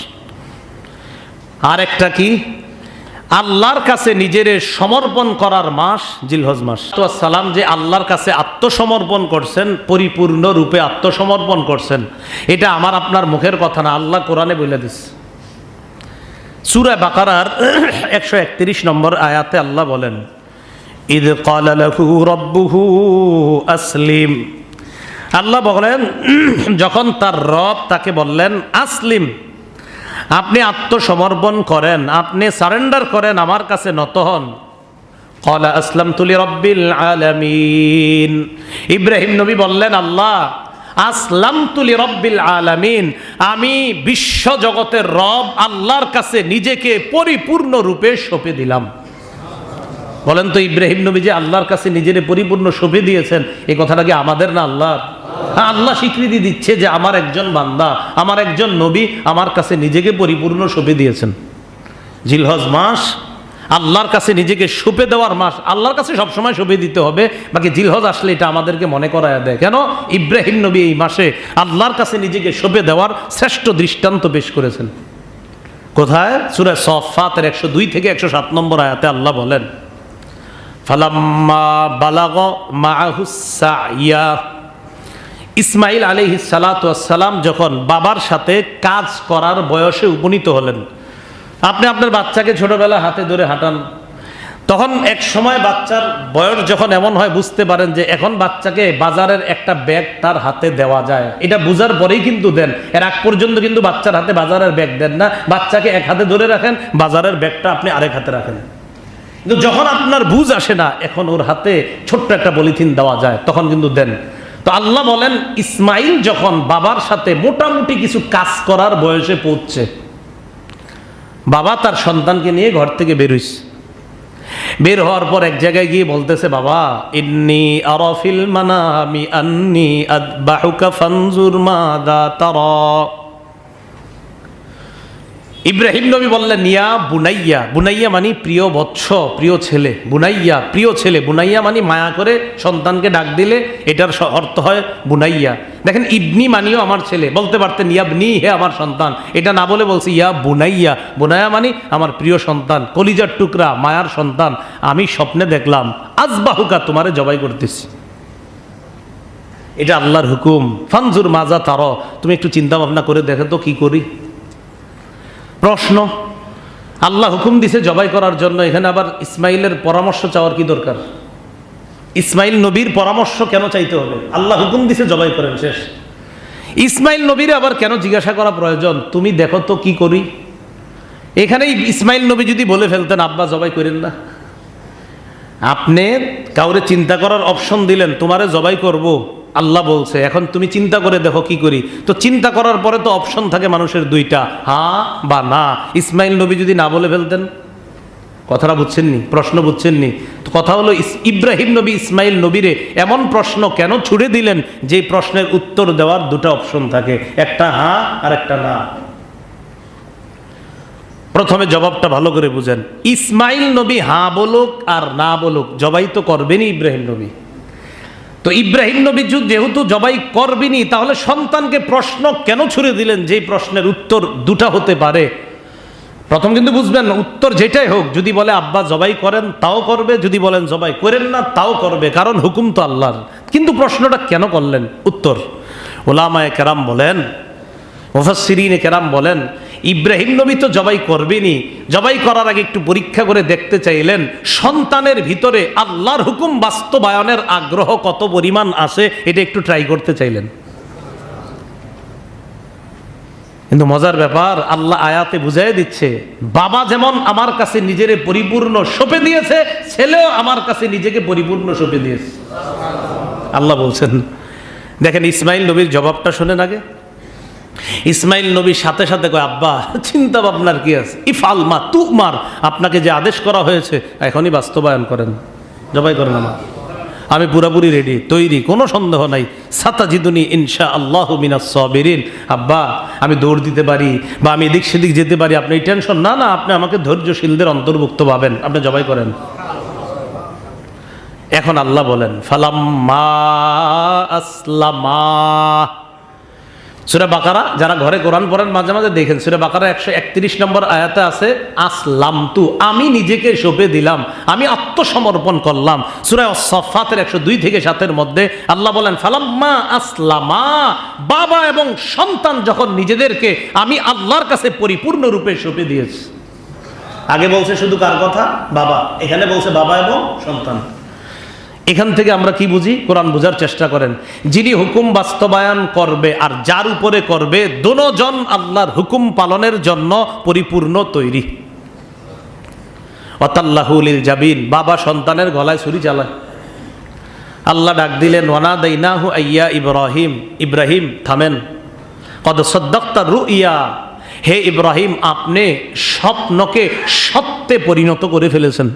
আর একটা কি? আল্লাহর কাছে নিজের সমর্পণ করার মাস জিলহজ মাস। সালাম যে আল্লাহর কাছে আত্মসমর্পণ করছেন, পরিপূর্ণ রূপে আত্মসমর্পণ করছেন, এটা আমার আপনার মুখের কথা না, আল্লাহ কোরআনে বলে দিচ্ছে। সূরা বাকারার 131 নম্বর আয়াতে আল্লাহ বলেন, ইদ ক্বালা লাহু রাব্বুহু আসলিম। আল্লাহ বলেন যখন তার রব তাকে বললেন আসলিম, আপনি আত্মসমর্পণ করেন, আপনি সারেন্ডার করেন, আমার কাছে নত হন। ক্বালা আসলামতু লিরাব্বিল আলামিন। ইব্রাহিম নবী বললেন, আল্লাহ আসলামতু লিরাব্বিল আলামিন, আমি বিশ্ব জগতের রব আল্লাহর কাছে নিজেকে পরিপূর্ণ রূপে সঁপে দিলাম। বলেন তো, ইব্রাহিম নবী যে আল্লাহর কাছে নিজের পরিপূর্ণ সঁপে দিয়েছেন, এই কথাটা কি আমাদের না আল্লাহর? আল্লাহ স্বীকৃতি দিচ্ছে যে আমার একজন বান্দা, আমার একজন নবী আমার কাছে নিজেকে পরিপূর্ণ সঁপে দিয়েছেন। জিলহজ মাস আল্লাহর কাছে নিজেকে সঁপে দেওয়ার মাস। আল্লাহর কাছে সবসময় সঁপে দিতে হবে, বাকি জিলহজ আসলে এটা আমাদেরকে মনে করায় দেয়। কেন? ইব্রাহিম নবী এই মাসে আল্লাহর কাছে নিজেকে সঁপে দেওয়ার শ্রেষ্ঠ দৃষ্টান্ত পেশ করেছেন। কোথায়? সূরা সফফাতের 102 থেকে 107 নম্বর আয়াতে আল্লাহ বলেন, ফালাম্মা বালাগ মাআহুস সাইয়া। ইসমাইল আলাইহিস সালাতু ওয়াস সালাম যখন বাবার সাথে কাজ করার বয়সে উপনীত হলেন। আপনি আপনার বাচ্চাকে ছোটবেলা হাতে ধরে হাঁটান, তখন এক সময় বাচ্চার বয়স যখন এমন হয় বুঝতে পারেন যে এখন বাচ্চাকে বাজারের একটা ব্যাগ তার হাতে দেওয়া যায়, এটা বুঝার পরেই কিন্তু দেন। এর আগ পর্যন্ত কিন্তু বাচ্চার হাতে বাজারের ব্যাগ দেন না, বাচ্চাকে এক হাতে ধরে রাখেন, বাজারের ব্যাগটা আপনি আরেক হাতে রাখেন। কিন্তু যখন আপনার বুঝ আসে না, এখন ওর হাতে ছোট্ট একটা পলিথিন দেওয়া যায়, তখন কিন্তু দেন। তো আল্লাহ বলেন ইসমাইল যখন বাবার সাথে মোটামুটি কিছু কাজ করার বয়সে পৌঁছছে, বাবা তার সন্তানকে নিয়ে ঘর থেকে বেরোইছে। বের হওয়ার পর এক জায়গায় গিয়ে বলতেছে, বাবা ইন্নী আরা ফিল মানামি আন্নী আযবাহুকা ফানজুর মাযা তারা। ইব্রাহিম নবী বললেন, ইয়া বুনাইয়া। বুনাইয়া মানে প্রিয় বৎস, প্রিয় ছেলে। বুনাইয়া প্রিয় ছেলে, বুনাইয়া মানে মায়া করে সন্তানকে ডাক দিলে এটার অর্থ হয় বুনাইয়া। দেখেন, ইবনি মানিও আমার ছেলে, বলতে পারতেন ইয়াবনি, হে আমার সন্তান, এটা না বলে বলছি ইয়া বুনাইয়া। বুনাইয়া মানে আমার প্রিয় সন্তান, কলিজার টুকরা, মায়ার সন্তান। আমি স্বপ্নে দেখলাম আযবাহুকা, তোমারে জবাই করতেছি। এটা আল্লাহর হুকুম। ফানজুর মাজা তার, তুমি একটু চিন্তা ভাবনা করে দেখো তো কি করি। প্রশ্ন, আল্লাহ হুকুম দিছে জবাই করার জন্য, এখানে আবার ইসমাইলের পরামর্শ চাওয়ার কি দরকার? ইসমাইল নবীর পরামর্শ কেন চাইতে হবে? আল্লাহ হুকুম দিছে জবাই করেন, শেষ। ইসমাইল নবীর আবার কেন জিজ্ঞাসা করা প্রয়োজন, তুমি দেখো তো কি করি? এখানেই ইসমাইল নবী যদি বলে ফেলতেন আব্বা জবাই করেন না, আপনি কাউরে চিন্তা করার অপশন দিলেন, তোমারে জবাই করব আল্লাহ বলছে, এখন তুমি চিন্তা করে দেখো কি করি। তো চিন্তা করার পরে তো অপশন থাকে মানুষের দুইটা, হ্যাঁ বা না। ইসমাইল নবী যদি না বলে ফেলতেন, কথাটা বুঝছেননি, প্রশ্ন বুঝছেননি? তো কথা হলো ইব্রাহিম নবী ইসমাইল নবীরে এমন প্রশ্ন কেন ছুড়ে দিলেন যে প্রশ্নের উত্তর দেওয়ার দুটো অপশন থাকে, একটা হ্যাঁ আর একটা না। প্রথমে জবাবটা ভালো করে বুঝেন। ইসমাইল নবী হ্যাঁ বলুক আর না বলুক, জবাই তো করবেনই ইব্রাহিম নবী। তো ইব্রাহিম নবী যেহেতু জবাই করবেনি, তাহলে সন্তানকে প্রশ্ন কেন ছুড়ে দিলেন যে প্রশ্নের উত্তর দুটা হতে পারে? প্রথম কিন্তু বুঝবেন, উত্তর যেটাই হোক, যদি বলে আব্বা জবাই করেন তাও করবে, যদি বলেন জবাই করেন না তাও করবে, কারণ হুকুম তো আল্লাহর। কিন্তু প্রশ্নটা কেন করলেন? উত্তর ওলামায়ে কেরাম বলেন, মুফাসসিরিনে কেরাম বলেন, ইব্রাহিম নবী তো জবাই করবেনি, জবাই করার আগে একটু পরীক্ষা করে দেখতে চাইলেন সন্তানের ভিতরে আল্লাহর হুকুম বাস্তবায়নের আগ্রহ কত পরিমাণ আছে, এটা একটু ট্রাই করতে চাইলেন। কিন্তু মজার ব্যাপার, আল্লাহ আয়াতে বুঝাই দিচ্ছে, বাবা যেমন আমার কাছে নিজের পরিপূর্ণ সঁপে দিয়েছে, ছেলেও আমার কাছে নিজেকে পরিপূর্ণ সঁপে দিয়েছে। আল্লাহ বলছেন, দেখেন ইসমাইল নবীর জবাবটা শোনেন আগে। ইসমাইল নবীর সাথে সাথে কয়, আব্বা চিন্তা ভাবনার কি আছে, ইফআল মা তুমার, আপনাকে যে আদেশ করা হয়েছে এখনই বাস্তবায়ন করেন, জবাই করেন। আমি পুরাপুরি রেডি, তৈরি, কোনো সন্দেহ নাই। সাতাজিদুনি ইনশাআল্লাহু মিনাস সাবিরিন। আব্বা আমি দৌড় দিতে পারি বা আমি এদিক সেদিক যেতে পারি, আপনি টেনশন না, না আপনি আমাকে ধৈর্যশীলদের অন্তর্ভুক্ত পাবেন, আপনি জবাই করেন। এখন আল্লাহ বলেন, ফালাম্মা আসলামা। সূরা বাকারা, যারা ঘরে কোরআন পড়েন মাঝে মাঝে দেখেন, সূরা বাকারা 131 নম্বর আয়াতে আছে আসলামতু, আমি নিজেকে সঁপে দিলাম, আমি আত্মসমর্পণ করলাম। সূরা আস-সাফফাতের 102 থেকে 7 মধ্যে আল্লাহ বলেন, ফালাম্মা আসলামা, বাবা এবং সন্তান যখন নিজেদেরকে আমি আল্লাহর কাছে পরিপূর্ণ রূপে সঁপে দিয়েছি। আগে বলছে শুধু কার কথা? বাবা, এখানে বলছে বাবা এবং সন্তান। এখান থেকে আমরা কি বুঝি? কোরআন বোঝার চেষ্টা করেন। যিনি হুকুম বাস্তবায়ন করবে আর যার উপরে করবে, দুজন আল্লাহর হুকুম পালনের জন্য পরিপূর্ণ তৈরি। ওয়াতাল্লাহু লিল জাবিন, বাবা সন্তানের গলায় ছুরি চালায়। আল্লাহ ডাক দিলেন, ওয়ানাদাইনাহু আইয়া ইব্রাহিম, ইব্রাহিম থামেন, কদ সাদ্দাকতা রুইয়া, হে ইব্রাহিম আপনি স্বপ্নকে সত্যে পরিণত করে ফেলেছেন।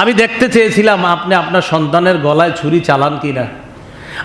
আমি দেখতে চেয়েছিলাম আপনি আপনার সন্তানের গলায় ছুরি চালান কিনা।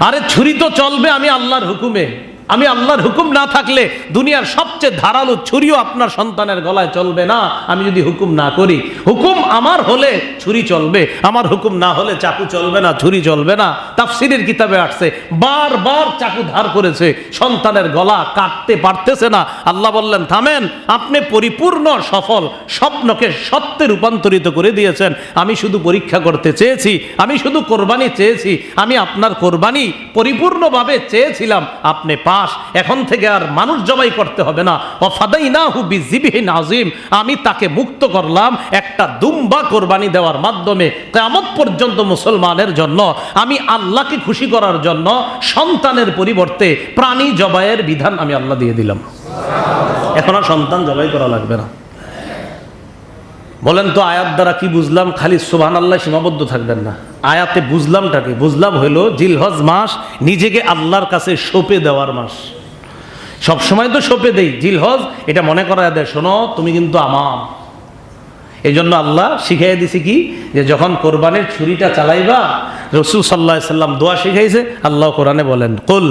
আরে ছুরি তো চলবে আমি আল্লাহর হুকুমে, আমি আল্লাহর হুকুম না থাকলে দুনিয়ার সবচেয়ে ধারালো ছুরিও আপনার সন্তানের গলায় চলবে না, আমি যদি হুকুম না করি। হুকুম আমার হলে ছুরি চলবে, আমার হুকুম না হলে চাকু চলবে না, ছুরি চলবে না। তাফসীরের কিতাবে আসছে, বারবার চাকু ধার করেছে, সন্তানের গলা কাটতে পারতেছে না। আল্লাহ বললেন, থামেন, আপনি পরিপূর্ণ সফল, স্বপ্নকে সত্যে রূপান্তরিত করে দিয়েছেন। আমি শুধু পরীক্ষা করতে চেয়েছি, আমি শুধু কোরবানি চেয়েছি, আমি আপনার কোরবানি পরিপূর্ণভাবে চেয়েছিলাম, আপনি এখন থেকে আর মানুষ জবাই করতে হবে না। ওয়াফাদাইনাহু বিযিবহিন আযীম, আমি তাকে মুক্ত করলাম একটা দুম্বা কোরবানি দেওয়ার মাধ্যমে। কিয়ামত পর্যন্ত মুসলমানের জন্য আমি আল্লাহকে খুশি করার জন্য সন্তানের পরিবর্তে প্রাণী জবাইয়ের বিধান আমি আল্লাহ দিয়ে দিলাম। এখন আর সন্তান জবাই করা লাগবে না। বলেন তো আয়াত দ্বারা কি বুঝলাম? খালি সুবহানাল্লাহ সীমাবদ্ধ থাকবেন না। আয়াতে বুঝলামটা কি? বুঝলাম হইল জিলহজ মাস নিজেকে আল্লাহর কাছে সঁপে দেওয়ার মাস। সবসময় তো সঁপে দেই, জিলহজ এটা মনে করায় দেয়, শোনো তুমি কিন্তু আমার। এই জন্য আল্লাহ শিখাই দিছে কি, যে যখন কোরবানির ছুরিটা চালাইবা, রাসূল সাল্লাল্লাহু আলাইহি সাল্লাম দোয়া শিখাইছে। আল্লাহ কোরআনে বলেন, কুল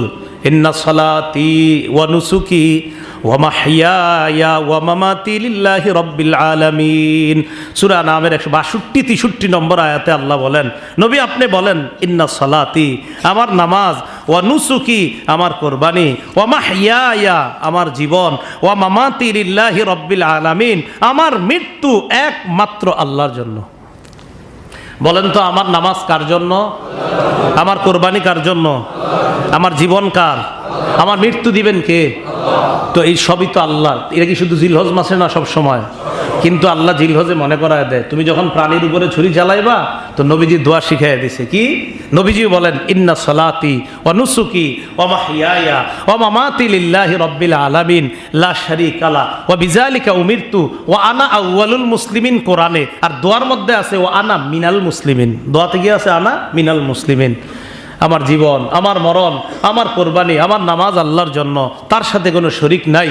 ইন্না সালাতি ওয়া নুসুকি ওয়া মাহইয়ায়া ওয়া মামাতি লিল্লাহি রাব্বিল আলামিন। সূরা নামের 162-63 নম্বর আয়াতে আল্লাহ বলেন, নবী আপনি বলেন, ইন্না সালাতি আমার নামাজ, ওয়া নুসুকি আমার কোরবানি, ওয়া মাহইয়ায়া আমার জীবন, ওয়া মামাতি লিল্লাহি রাব্বিল আলামিন আমার মৃত্যু একমাত্র আল্লাহর জন্য। বলেন তো আমার নামাজ কার জন্য? আমার কোরবানি কার জন্য? আমার জীবন কার? আমার মৃত্যু দিবেন কে? তো এই সবই তো আল্লাহ। এটা কি শুধু জিলহজ মাসে না, সব সময়? কিন্তু আল্লাহ জিলহজে মনে করায় দেয়, তুমি যখন প্রাণীর উপরে ছুরি চালাইবা, তো নবীজি দোয়া শিখাইয়া দিছে কি, নবীজি বলেন ইন্না সলাতি ওয়া নুসুকি ওয়া মাহইয়ায়া ওয়া মামাতি লিল্লাহি রাব্বিল আলামিন লা শারীকা লা ওয়া বিযালিকা উমিরতু ওয়া আনা আউয়ালুল মুসলিমিন। কোরআনে আর দোয়ার মধ্যে আছে ওয়া আনা মিনাল মুসলিমিন। দোয়াতে কি আছে? আনা মিনাল মুসলিমিন। আমার জীবন, আমার মরণ, আমার কোরবানি, আমার নামাজ আল্লাহর জন্য, তার সাথে কোনো শরিক নাই।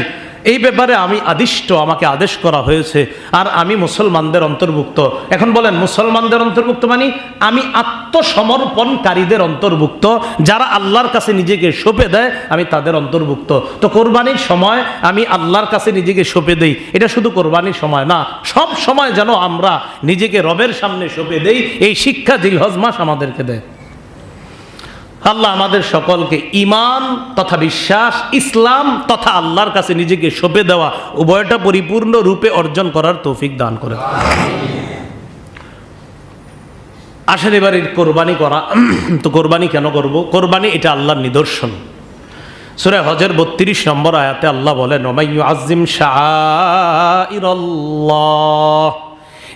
এই ব্যাপারে আমি আদিষ্ট, আমাকে আদেশ করা হয়েছে, আর আমি মুসলমানদের অন্তর্ভুক্ত। এখন বলেন মুসলমানদের অন্তর্ভুক্ত মানে আমি আত্মসমর্পণকারীদের অন্তর্ভুক্ত, যারা আল্লাহর কাছে নিজেকে সঁপে দেয়, আমি তাদের অন্তর্ভুক্ত। তো কোরবানির সময় আমি আল্লাহর কাছে নিজেকে সঁপে দেই, এটা শুধু কোরবানির সময় না, সব সময় যেন আমরা নিজেকে রবের সামনে সঁপে দেই, এই শিক্ষা জিলহজ মাস আমাদেরকে দেয়। আল্লাহ আমাদের সকলকে ঈমান তথা বিশ্বাস, ইসলাম তথা আল্লাহর কাছে নিজেকে সঁপে দেওয়া উভয়টা পরিপূর্ণ রূপে অর্জন করার তৌফিক দান করে। আসেন এবারে কোরবানি করা। তো কোরবানি কেন করব? কোরবানি এটা আল্লাহর নিদর্শন। সূরা হজের 32 নম্বর আয়াতে আল্লাহ বলেন ওমাই ইউআযযিম শাআইরাল্লাহ,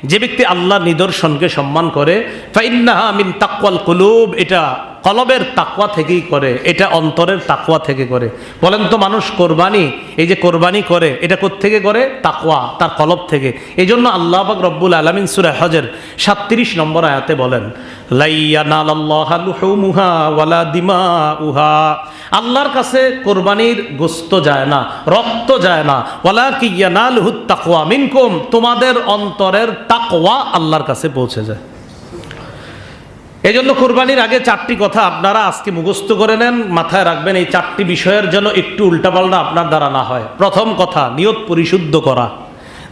যে ব্যক্তি আল্লাহর নিদর্শনকে সম্মান করে, ফাইন্নাহা মিন তাকওয়াল কুলুব, এটা কলবের তাকওয়া থেকেই করে, এটা অন্তরের তাকওয়া থেকে করে। বলেন তো মানুষ কোরবানি, এই যে কোরবানি করে, এটা কোত্থেকে করে? তাকওয়া, তার কলব থেকে। এই জন্য আল্লাহ পাক রব্বুল আলামিন সূরা হজের 37 নম্বর আয়াতে বলেন লা ইয়ানালাল্লাহু লুহুমুহা ওয়ালা দিমাউহা, আল্লাহর কাছে কোরবানির গোশত যায় না, রক্ত যায় না, ওয়ালাকিন ইয়ানালুহুত তাকওয়া মিনকুম, তোমাদের অন্তরের তাকওয়া আল্লাহর কাছে পৌঁছে যায়। এই জন্য কোরবানির আগে 4টি কথা আপনারা আজকে মুখস্থ করে নেন, মাথায় রাখবেন। এই 4টি বিষয়ের জন্য একটু উল্টাপাল্টা আপনার দ্বারা না হয়। প্রথম কথা নিয়ত পরিশুদ্ধ করা,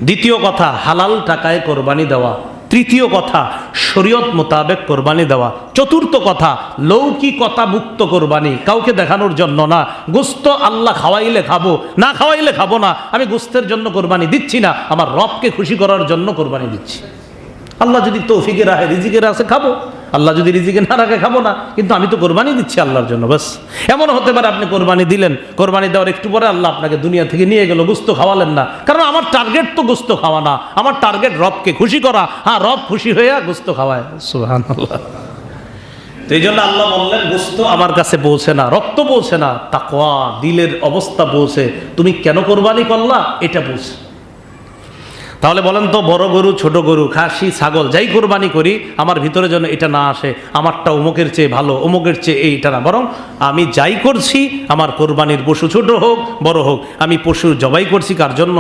দ্বিতীয় কথা হালাল টাকায় কোরবানি দেওয়া, তৃতীয় কথা শরীয়ত মোতাবেক কোরবানি দেওয়া, চতুর্থ কথা লৌকিকতা মুক্ত কোরবানি, কাউকে দেখানোর জন্য না। গোস্ত আল্লাহ খাওয়াইলে খাবো, না খাওয়াইলে খাবো না। আমি গোস্তের জন্য কোরবানি দিচ্ছি না, আমার রবকে খুশি করার জন্য কোরবানি দিচ্ছি। আল্লাহ যদি তৌফিকে রাখে, রিজিকে রাখে খাবো, আল্লাহ যদি রিজিকে না রাখে খাবো না, কিন্তু আমি তো কোরবানি দিচ্ছি আল্লাহর জন্য। বাস এমন হতে পারে আপনি কোরবানি দিলেন, কোরবানি দেওয়ার একটু পরে আল্লাহ আপনাকে দুনিয়া থেকে নিয়ে গেল, গোস্ত খাওয়ালেন না। কারণ আমার টার্গেট তো গোস্ত খাওয়া না, আমার টার্গেট রবকে খুশি করা। হ্যাঁ, রব খুশি হয়ে গোস্ত খাওয়ায়, সুবহানাল্লাহ। তো এই জন্য আল্লাহ বললেন গোস্ত আমার কাছে পৌঁছে না, রক্ত পৌঁছে না, তাকওয়া দিলের অবস্থা পৌঁছে। তুমি কেন কোরবানি করলা এটা পৌঁছে। তাহলে বলেন তো বড় গরু, ছোট গরু, খাসি, ছাগল যাই কোরবানি করি, আমার ভিতরে যেন এটা না আসে আমারটা অমুকের চেয়ে ভালো, অমুকের চেয়ে এইটা না, বরং আমি যাই করছি আমার কোরবানির পশু ছোট হোক বড় হোক, আমি পশু জবাই করছি কার জন্য?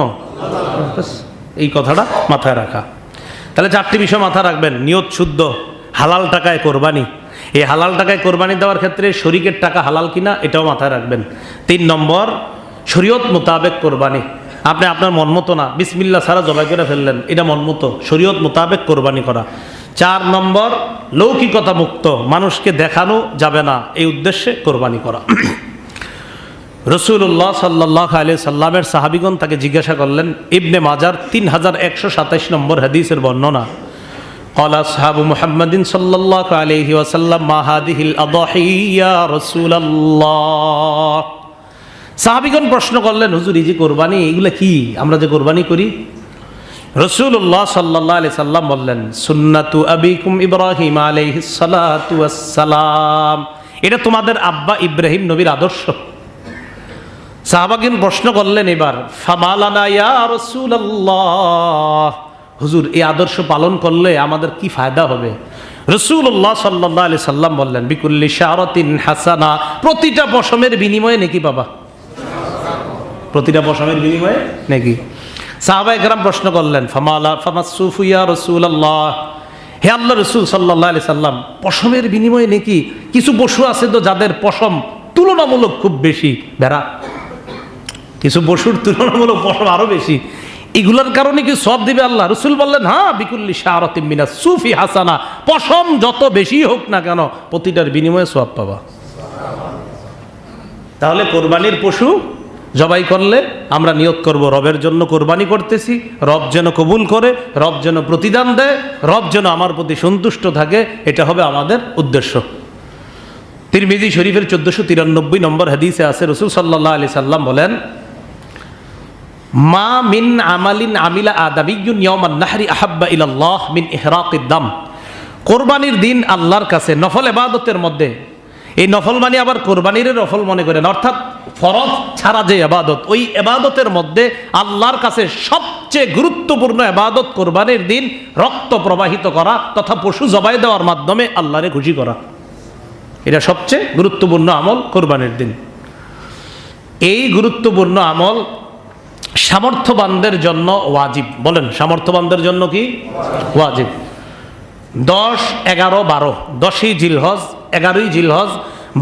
এই কথাটা মাথায় রাখা। তাহলে 4টি বিষয় মাথায় রাখবেন। নিয়ত শুদ্ধ, হালাল টাকায় কোরবানি, এই হালাল টাকায় কোরবানি দেওয়ার ক্ষেত্রে শরীকের টাকা হালাল কিনা এটাও মাথায় রাখবেন। 3 নম্বর শরীয়ত মোতাবেক কোরবানি, আপনি আপনার মন মতো না, বিসমিল্লাহ ছাড়া জবাই করে ফেললেন, এটা মন মতো, শরীয়ত মোতাবেক কোরবানি করা। 4 নম্বর লৌকিকতা মুক্ত, মানুষকে দেখানো যাবে না, এই উদ্দেশ্যে কোরবানি করা। রাসূলুল্লাহ সাল্লাল্লাহু আলাইহি সাল্লামের সাহাবীগণ তাকে জিজ্ঞাসা করলেন, ইবনে মাজার 3127 নম্বর হাদিসের বর্ণনা, قال أصحاب محمد صلى الله عليه وسلم ما هذه الأضاحي يا رسول الله। সাহাবীগণ প্রশ্ন করলেন, হুজুর এই যে কোরবানি, এগুলা কি, আমরা যে কোরবানি করি? রাসূলুল্লাহ সাল্লাল্লাহু আলাইহি সাল্লাম বললেন, সুন্নাতু আবিকুম ইব্রাহিম আলাইহিস সালাতু ওয়াস সালাম, এটা তোমাদের আব্বা ইব্রাহিম নবীর আদর্শ। সাহাবাগণ প্রশ্ন করলেন এবার, ফামালানা ইয়া রাসূলুল্লাহ, হুজুর এই আদর্শ পালন করলে আমাদের কি ফায়দা হবে? রাসূলুল্লাহ সাল্লাল্লাহু আলাইহি সাল্লাম বললেন, বিকুল্লি শারাতিন হাসানা, প্রতিটা পশমের বিনিময়ে নেকি পাবা, প্রতিটা পশমের বিনিময়ে নেকি। সাহাবায়ে কেরাম প্রশ্ন করলেন, ফামাসসুফু ইয়া রাসূলুল্লাহ, হে আল্লাহ রাসূল সাল্লাল্লাহু আলাইহি সাল্লাম, পশমের বিনিময়ে নেকি? কিছু পশু আছে তো যাদের পশম তুলনামূলক খুব বেশি, ভেড়া, কিছু পশুর তুলনামূলক পশম আরো বেশি, এগুলোর কারণে কি সওয়াব দিবে আল্লাহ? রাসূল বললেন, হ্যাঁ, বিকুল্লি শারাতিন মিনাস সুফি হাসানা, পশম যত বেশি হোক না কেন প্রতিটার বিনিময়ে সওয়াব পাবা। তাহলে কোরবানির পশু জবাই করলে আমরা নিয়ত করব রবের জন্য কোরবানি করতেছি, রব যেন কবুল করে, রব যেন প্রতিদান দেয়, রব যেন আমার প্রতি সন্তুষ্ট থাকে, এটা হবে আমাদের উদ্দেশ্য। তিরমিজি শরীফের 1493 নম্বর হাদিসে আছে, রাসূল সাল্লাল্লাহু আলাইহি সাল্লাম বলেন, মা মিন আমালিন আমিলা আদাবিয়্যুন ইয়াওমান নাহরি আহাব্বা ইলাল্লাহ মিন ইহরাকিদ দাম কোরবানির দিন আল্লাহর কাছে নফল ইবাদতের মধ্যে, এই নফল মানে আবার কোরবানির নফল মনে করেন, অর্থাৎ ফরজ ছাড়া যে ইবাদত, ওই ইবাদতের মধ্যে আল্লাহর কাছে সবচেয়ে গুরুত্বপূর্ণ ইবাদত কোরবানির দিন রক্ত প্রবাহিত করা তথা পশু জবাই দেওয়ার মাধ্যমে আল্লাহরে খুশি করা। এটা সবচেয়ে গুরুত্বপূর্ণ আমল কোরবানির দিন। এই গুরুত্বপূর্ণ আমল সামর্থ্যবানদের জন্য ওয়াজিব। বলেন, সামর্থ্যবানদের জন্য কি ওয়াজিব? 10, 11, 12, 10ই জিলহজ, 11ই জিলহজ,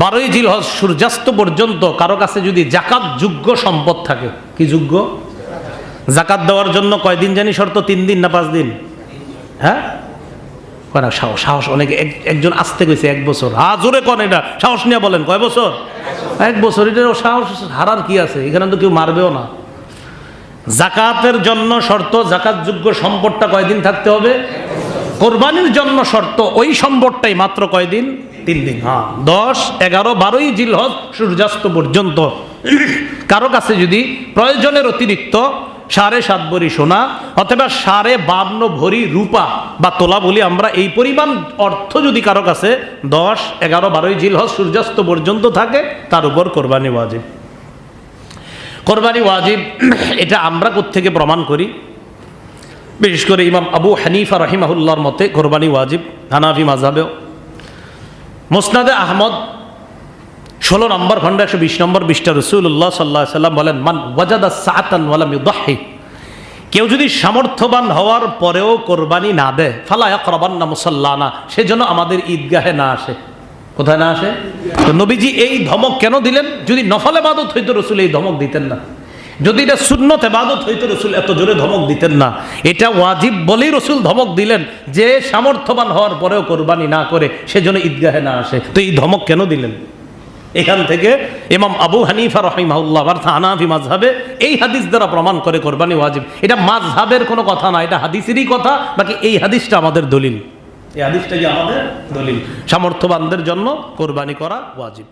12ই জিলহজ সূর্যাস্ত পর্যন্ত কারো কাছে যদি জাকাত যোগ্য সম্পদ থাকে, কি যোগ্য? জাকাত দেওয়ার জন্য কয়দিন জানি শর্ত? 3 দিন না 5 দিন? হ্যাঁ, কয়না সাহস অনেকে, একজন আসতে গেছে 1 বছর। জোরে কন, এটা সাহস নিয়ে বলেন, কয় বছর? 1 বছর। এটাও সাহস হারার কি আছে? এখানে তো কেউ মারবেও না। জাকাতের জন্য শর্ত জাকাত যোগ্য সম্পদটা কয়দিন থাকতে হবে? কোরবানির জন্য শর্ত ওই সম্পদটাই মাত্র কয়দিন? 3 দিন। 10, 11, 12ই জিলহজ সূর্যাস্ত পর্যন্ত কারো কাছে যদি প্রয়োজনের অতিরিক্ত 7.5 ভরি সোনা অথবা 52 ভরি রূপা বা তোলা বলি আমরা, এই পরিমাণ অর্থ যদি কারো কাছে 10, 11, 12ই জিলহজ সূর্যাস্ত পর্যন্ত থাকে, তার উপর কোরবানি ওয়াজিব। কোরবানি ওয়াজিব এটা আমরা কোত্থেকে প্রমাণ করি? বিশেষ করে ইমাম আবু হানিফা রাহিমাহুল্লাহর মতে কোরবানি ওয়াজিব, হানাফি মাযহাবেও। মুসনাদে আহমদ 16 নম্বর খণ্ড 120 নম্বর পৃষ্ঠা রাসূলুল্লাহ সাল্লাল্লাহু আলাইহি ওয়াসাল্লাম বলেন, মান ওয়াজাদা সাআতান ওয়া লাম ইউদাহি, কেউ যদি সামর্থ্যবান হওয়ার পরেও কোরবানি না দেয়, ফালা ইয়াকরাবান্না মুসাল্লানা, সেজন্য আমাদের ঈদগাহে না আসে। কোথায় না আসে? তো নবীজি এই ধমক কেন দিলেন? যদি নফল ইবাদত হইতো রাসূল এই ধমক দিতেন না। যদি এটা সুন্নত ইবাদত হইতো রাসূল এত জোরে ধমক দিতেন না। এটা ওয়াজিব বলেই রাসূল ধমক দিলেন যে সামর্থ্যবান হওয়ার পরেও কোরবানি না করে সেজন্য ঈদগাহে না আসে। তো এই ধমক কেন দিলেন? এখান থেকে ইমাম আবু হানিফা রাহিমাহুল্লাহ অর্থাৎ হানাফি মাযহাবে এই হাদিস দ্বারা প্রমাণ করে কোরবানি ওয়াজিব। এটা মাযহাবের কোনো কথা না, এটা হাদিসেরই কথা। বাকি এই হাদিসটা আমাদের দলিল, এই হাদিসটা কি আমাদের দলিল? সামর্থ্যবানদের জন্য কোরবানি করা ওয়াজিব।